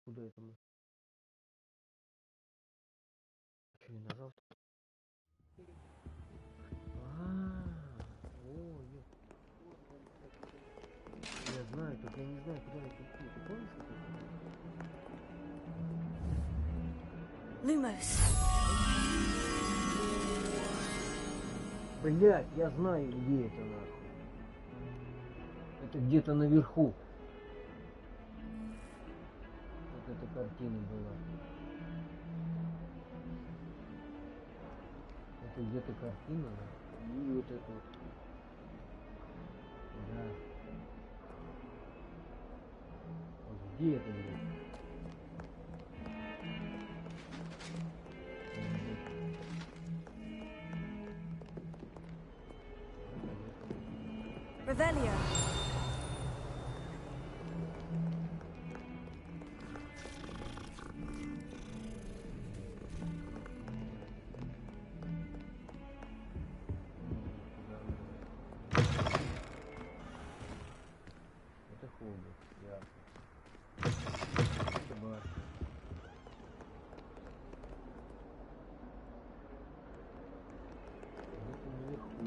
Куда это мы? Что, не нажал? Я знаю, только я не знаю, куда это идти. Ты помнишь, что это? Lumos. Блять, я знаю, где это нахуй. Это где-то наверху. Вот эта картина была. Это где-то картина, и вот это вот. Да. Вот где это, блин? Revelio. Это хоббит, ясно. Это башня. Это наверху.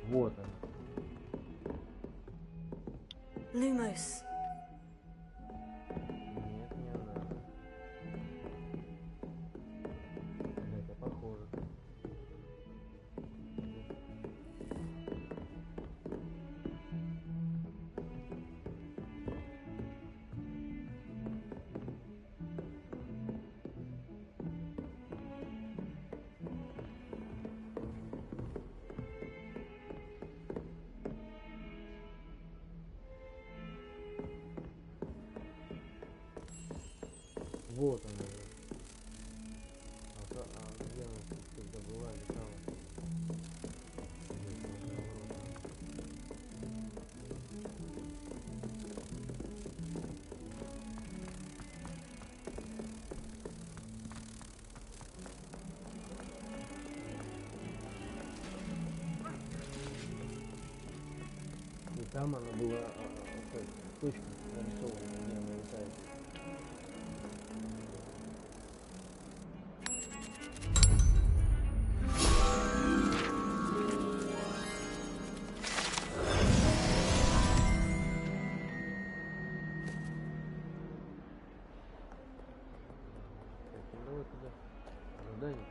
Вот он. Lumos. Нет, не надо. Это похоже. Вот она. А где она всегда была, летала? И там она была точка нарисована, где она летает. Давай туда задание.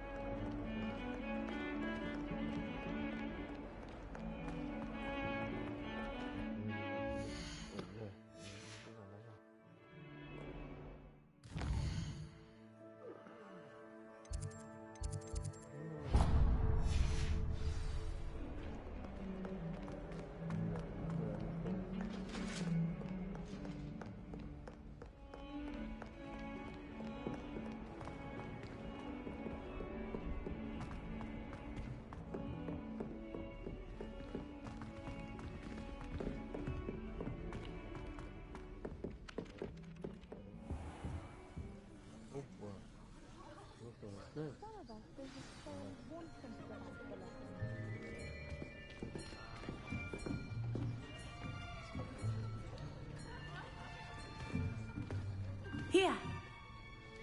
Here,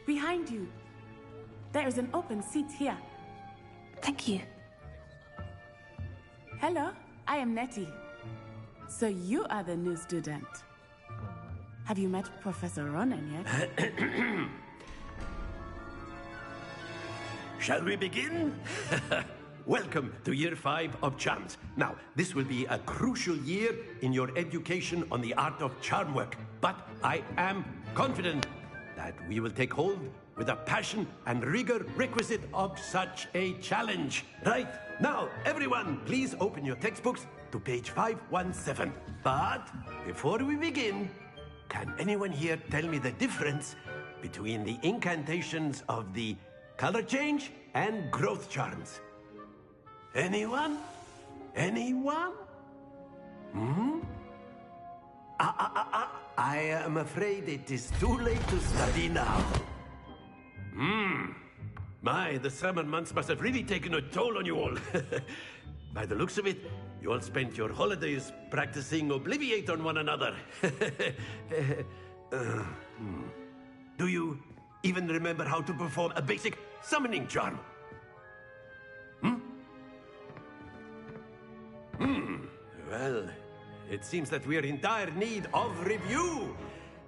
behind you. There is an open seat here. Thank you. Hello, I am Nettie. So you are the new student. Have you met Professor Ronan yet? Shall we begin? Welcome to Year 5 of Charms. Now, this will be a crucial year in your education on the art of charm work. But I am confident that we will take hold with the passion and rigor requisite of such a challenge. Right, now, everyone, please open your textbooks to page 517. But before we begin, can anyone here tell me the difference between the incantations of the color change and growth charms? Anyone? Anyone? I am afraid it is too late to study now. My, the summer months must have really taken a toll on you all. By the looks of it, you all spent your holidays practicing Obliviate on one another. Do you even remember how to perform a basic summoning charm? Well, It seems that we're in dire need of review.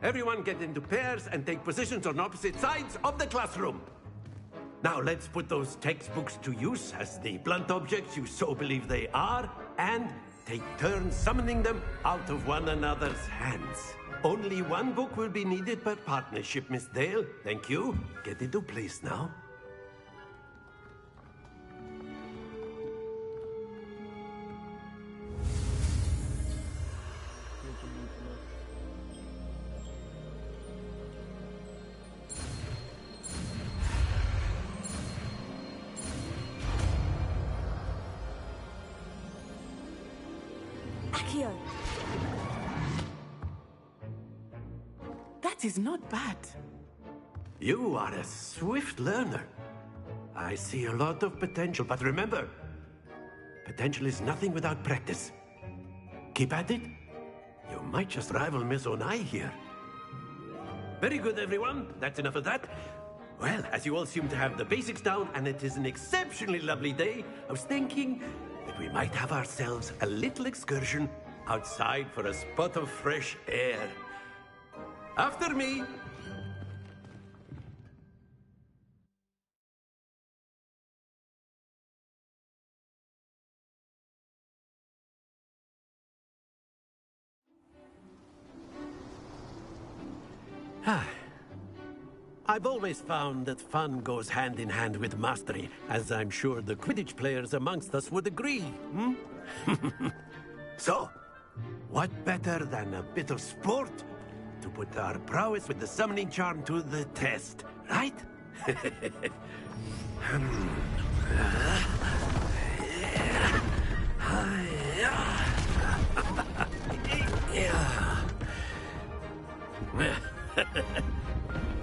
Everyone get into pairs and take positions on opposite sides of the classroom. Now let's put those textbooks to use as the blunt objects you so believe they are, and take turns summoning them out of one another's hands. Only one book will be needed per partnership, Miss Dale. Thank you. Get into place now. That is not bad. You are a swift learner. I see a lot of potential, but remember, potential is nothing without practice. Keep at it. You might just rival Miss Onai here. Very good, everyone. That's enough of that. Well, as you all seem to have the basics down, and it is an exceptionally lovely day, I was thinking that we might have ourselves a little excursion outside for a spot of fresh air. After me. I've always found that fun goes hand in hand with mastery, as I'm sure the Quidditch players amongst us would agree. So, what better than a bit of sport to put our prowess with the summoning charm to the test, right?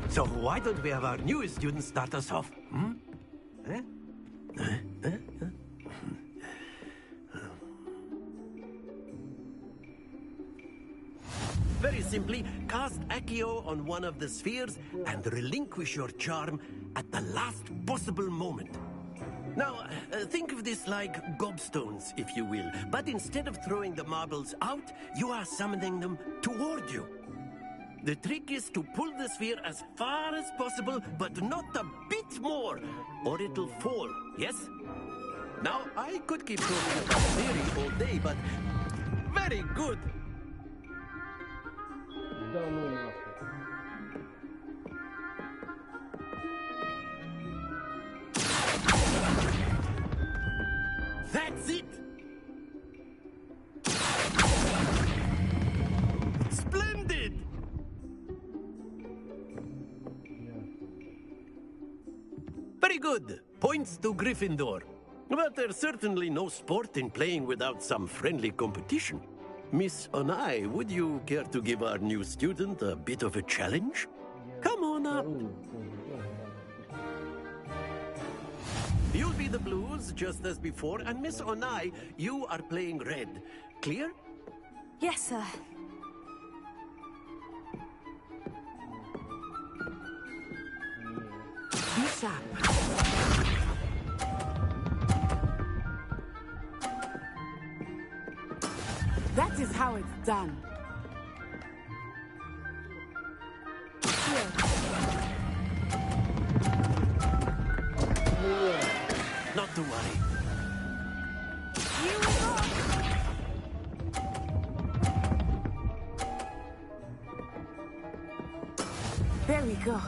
So why don't we have our newest student start us off? Very simply, cast Accio on one of the spheres and relinquish your charm at the last possible moment. Now, think of this like gobstones, if you will. But instead of throwing the marbles out, you are summoning them toward you. The trick is to pull the sphere as far as possible, but not a bit more, or it'll fall, yes? Now, I could keep talking about theory all day, but very good. That's it! Splendid! Very good. Points to Gryffindor. But there's certainly no sport in playing without some friendly competition. Miss Onai, would you care to give our new student a bit of a challenge? Come on up. You'll be the blues, just as before, and Miss Onai, you are playing red. Clear? Yes, sir. Be sharp. That is how it's done. Not to worry. There we go.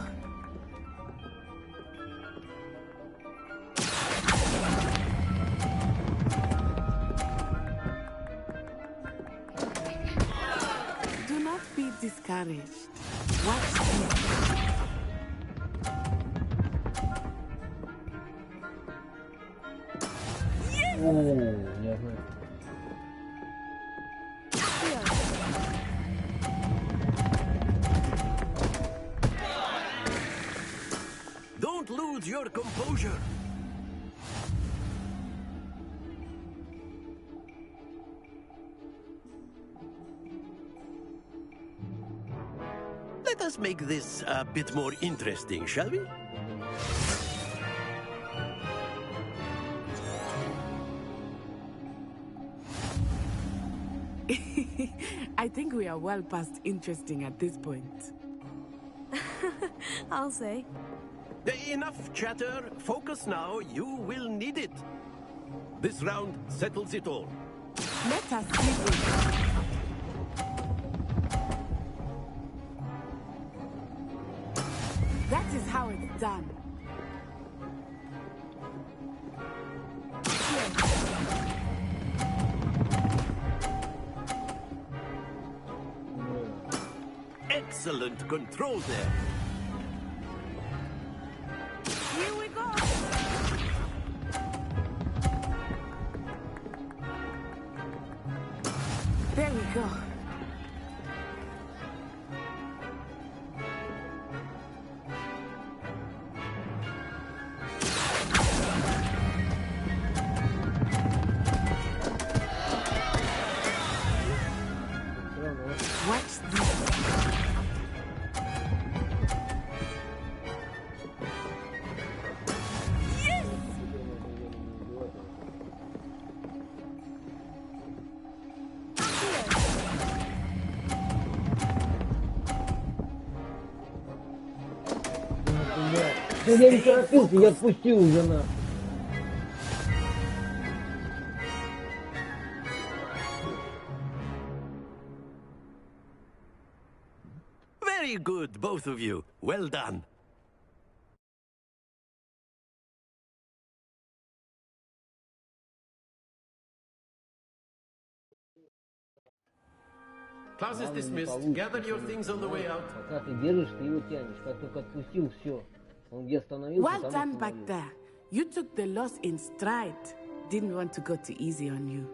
Do not be discouraged. Watch this. Don't lose your composure. Let us make this a bit more interesting, shall we? I think we are well past interesting at this point. I'll say. Enough chatter. Focus now. You will need it. This round settles it all. Let us see. That is how it's done. Excellent control there. Here we go. There we go. Watch this. Да я не торопился, я отпустил уже на. Very good, both of you. Well done. Class is dismissed. Gather your things on the way out. Пока ты держишь, ты его тянешь. Как только отпустил, все. Он где остановился, Well там done back остановился. there. You took the loss in stride. Didn't want to go too easy on you.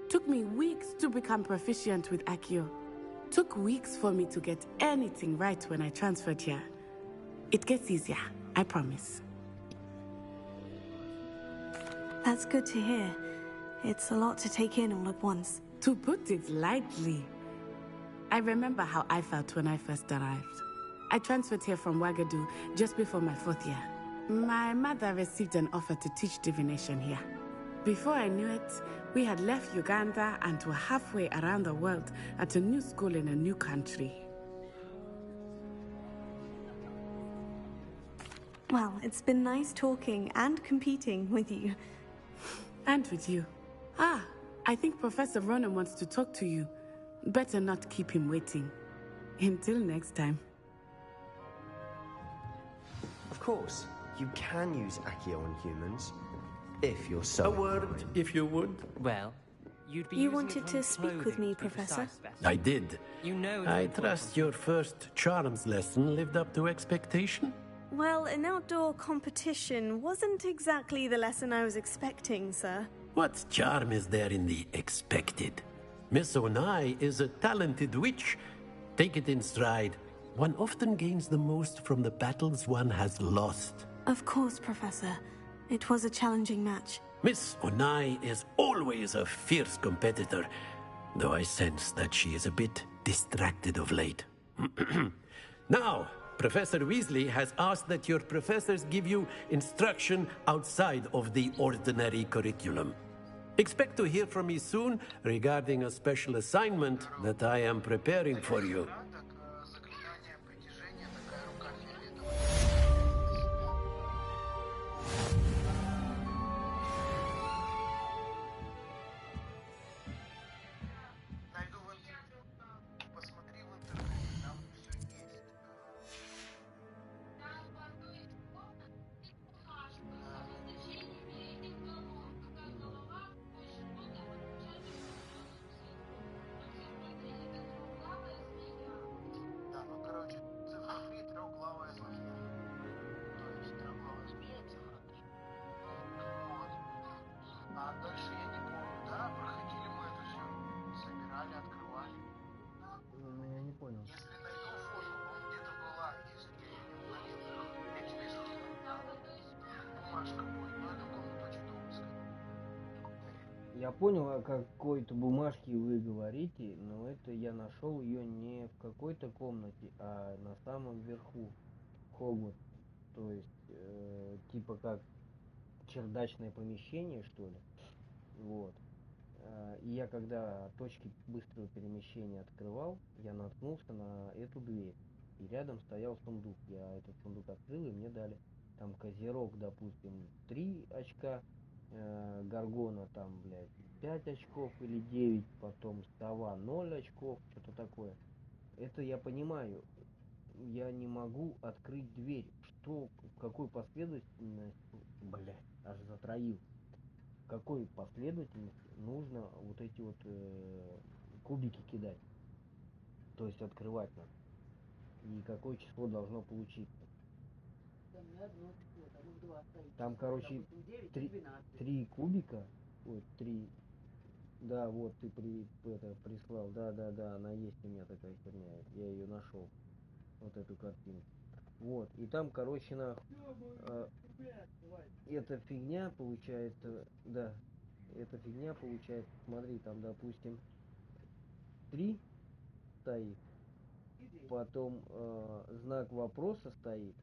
Took me weeks to become proficient with Accio. Took weeks for me to get anything right when I transferred here. It gets easier, I promise. That's good to hear. It's a lot to take in all at once. To put it lightly, I remember how I felt when I first arrived. I transferred here from Wagadu just before my 4th year. My mother received an offer to teach divination here. Before I knew it, we had left Uganda and were halfway around the world at a new school in a new country. Well, it's been nice talking and competing with you. And with you. Ah, I think Professor Ronan wants to talk to you. Better not keep him waiting. Until next time. Of course, you can use Accio on humans, if you're so A word, if you would. Well, you'd be You using wanted it to on speak with clothing, me, to be Professor? precise, Beth. I did. You know I it's trust your first charms lesson lived up to expectation. Well, an outdoor competition wasn't exactly the lesson I was expecting, sir. What charm is there in the expected? Miss Onai is a talented witch. Take it in stride. One often gains the most from the battles one has lost. Of course, Professor. It was a challenging match. Miss Onai is always a fierce competitor, though I sense that she is a bit distracted of late. Now, Professor Weasley has asked that your professors give you instruction outside of the ordinary curriculum. Expect to hear from me soon regarding a special assignment that I am preparing for you. Я не понял. Я понял, о какой-то бумажке вы говорите, но это я нашел ее не в какой-то комнате, а на самом верху Хогвартса. То есть, типа как чердачное помещение, что ли. Вот. И я когда точки быстрого перемещения открывал, я наткнулся на эту дверь. И рядом стоял сундук. Я этот сундук открыл, и мне дали там козерог, допустим, 3 очка, горгона там, блядь, 5 очков или 9, потом сова 0 очков, что-то такое. Это я понимаю. Я не могу открыть дверь. Что, в какой последовательности, блядь, аж затроил. В какой последовательности нужно вот эти вот кубики кидать. То есть открывать надо. И какое число должно получиться. Там не одно число, там их два стоит. Там, короче, допустим, 9 и 12. 3 кубика. Вот 3. Да, вот ты прислал. Да, она есть у меня такая херня. Я ее нашел. Вот эту картинку. Вот. И там, короче, эта фигня получается. Да. Эта фигня получается. Смотри, там, допустим, 3 стоит. Потом знак вопроса стоит.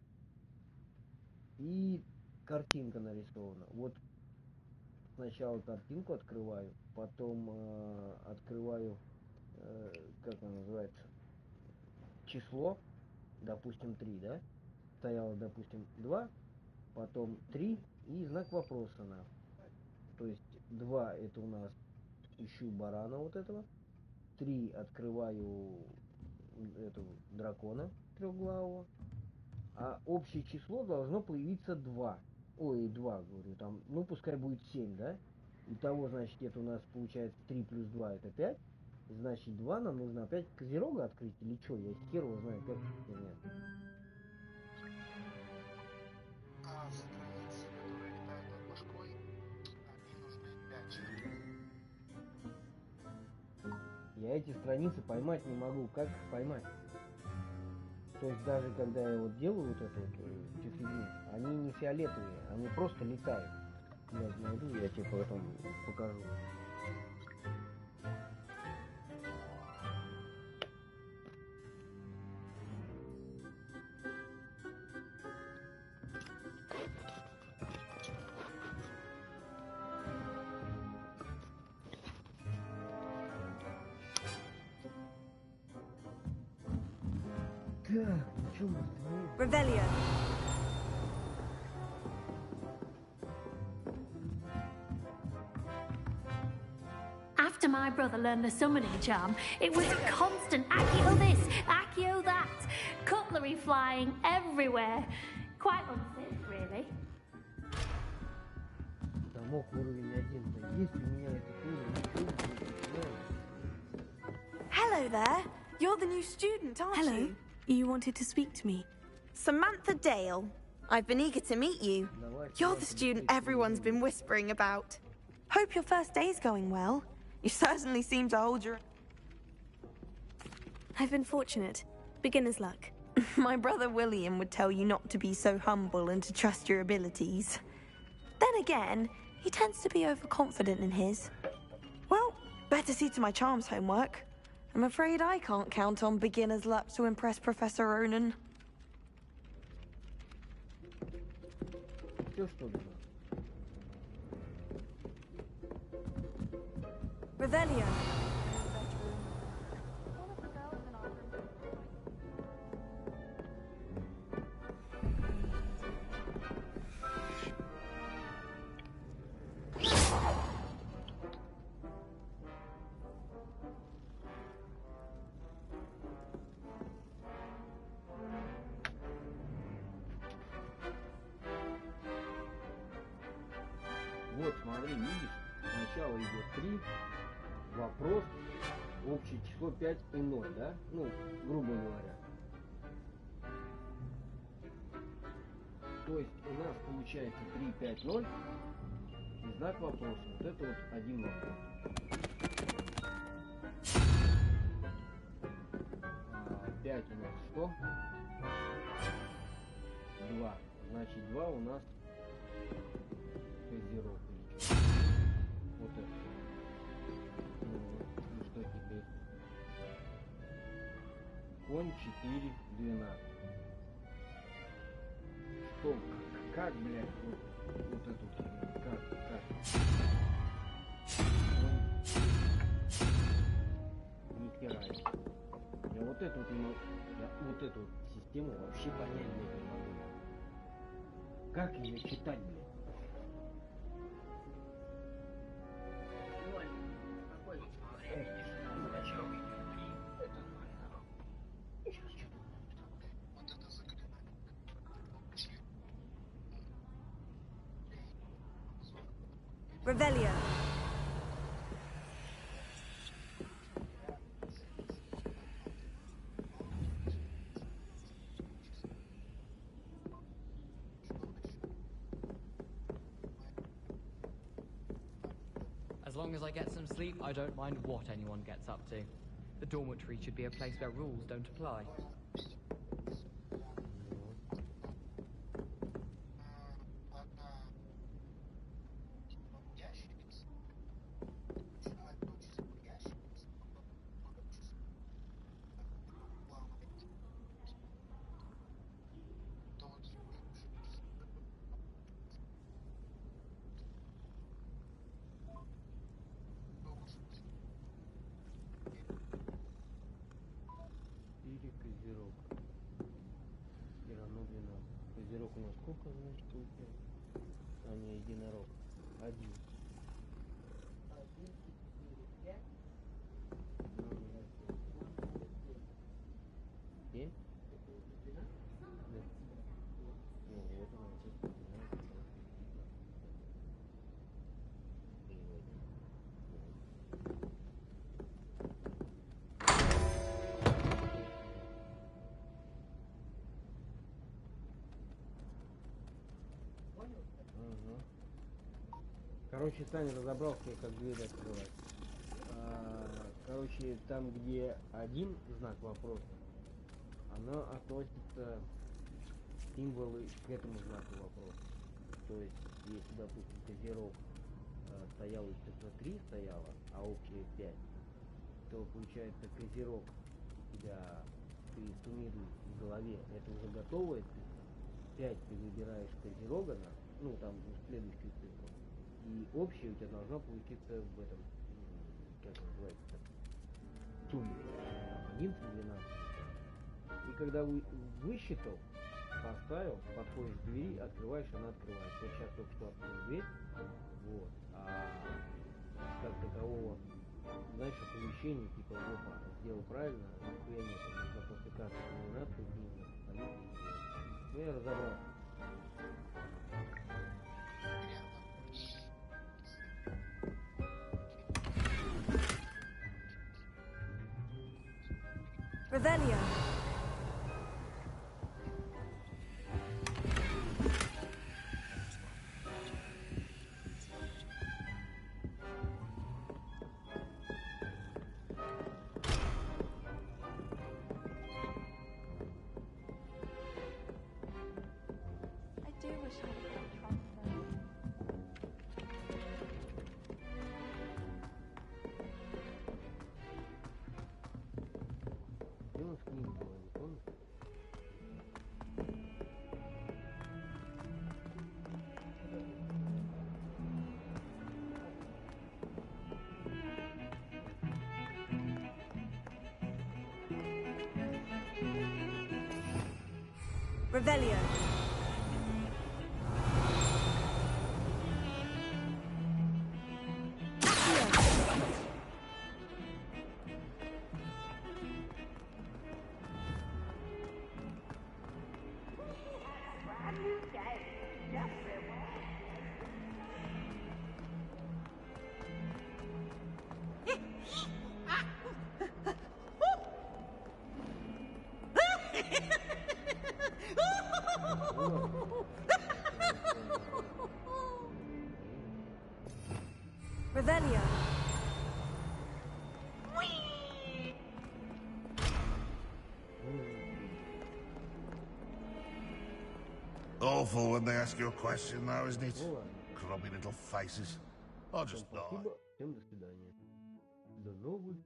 И картинка нарисована. Вот сначала картинку открываю, потом открываю, как она называется, число, допустим, 3, да? Стояло, допустим, 2, потом 3 и знак вопроса на. То есть 2 это у нас ищу барана вот этого, 3 открываю эту дракона трехглавого, а общее число должно появиться 2. Ой, 2, говорю, там, ну пускай будет 7, да? Итого, значит, это у нас получается 3 плюс 2 это 5. Значит, 2 нам нужно опять козерога открыть или что? Я хер его знаю, как херня. А страницы, которые летают над башкой, они нужны 5. Я эти страницы поймать не могу. Как их поймать? То есть даже когда я вот делаю вот эту вот всю фигню, они не фиолетовые, они просто летают. Я найду, я тебе потом покажу. Так, ну что мы остановились? Revelio. After my brother learned the summoning charm, it was constant Accio this, Accio that, cutlery flying everywhere. Quite unsafe, really. Замок уровень 1. Да есть у меня этот уровень. Hello there. You're the new student, aren't Hello. you? You wanted to speak to me. Samantha Dale. I've been eager to meet you. You're the student everyone's been whispering about. Hope your first day's going well. You certainly seem to hold your... I've been fortunate. Beginner's luck. My brother William would tell you not to be so humble and to trust your abilities. Then again, he tends to be overconfident in his. Well, better see to my charms homework. I'm afraid I can't count on beginner's luck to impress Professor Ronan. Revelio. Вот, смотри, видишь, сначала идет 3, вопрос, общее число 5 и 0, да? Ну, грубо говоря. То есть у нас получается 3, 5, 0 и знак вопроса. Вот это вот один вопрос. 5 у нас что? 2. Значит, 2 у нас козерог. Вот это. Ну что теперь? Конь 4, 12. Что? Как, блядь, вот эту херню? Как? Конь это вот не могу. Я вот эту вот систему вообще понять, блядь, не могу. Как ее читать, блядь? Revelio. As long as I get some sleep, I don't mind what anyone gets up to. The dormitory should be a place where rules don't apply. Козерог. Ирано 12. Козерог у нас сколько, значит, получается? А не единорог. 1. 1, 4, 5. 7? Да. Ну, вот она, здесь 12. Короче, Саня разобрался, как дверь открывать. Короче, там, где один знак вопроса, она относится символы к этому знаку вопроса. То есть, если, допустим, козерог стоял, естественно, 3 стояло, а общее 5, то получается козерог у тебя, ты суммируешь в голове, это уже готовое цифра. 5 ты выбираешь козерога, ну там следующую цифру. И общее у тебя должно получиться в этом, как называется, сумме. 11, 12. И когда высчитал, поставил, подходишь к двери, открываешь, она открывается. Вот сейчас только что открыл дверь, вот, а как такового, знаешь, оповещение, типа, опа, сделал правильно, нихуя нет, нужно после каждой комбинации именно повторить и сделать. Ну, я разобрался. Revelio. I do wish I had a good transfer. Где у нас книга была, не помнишь? Revelio. Revelio. Awful when they ask you a question, though, isn't it? Grubby little faces. I'll just die. Спасибо, всем до свидания. До новых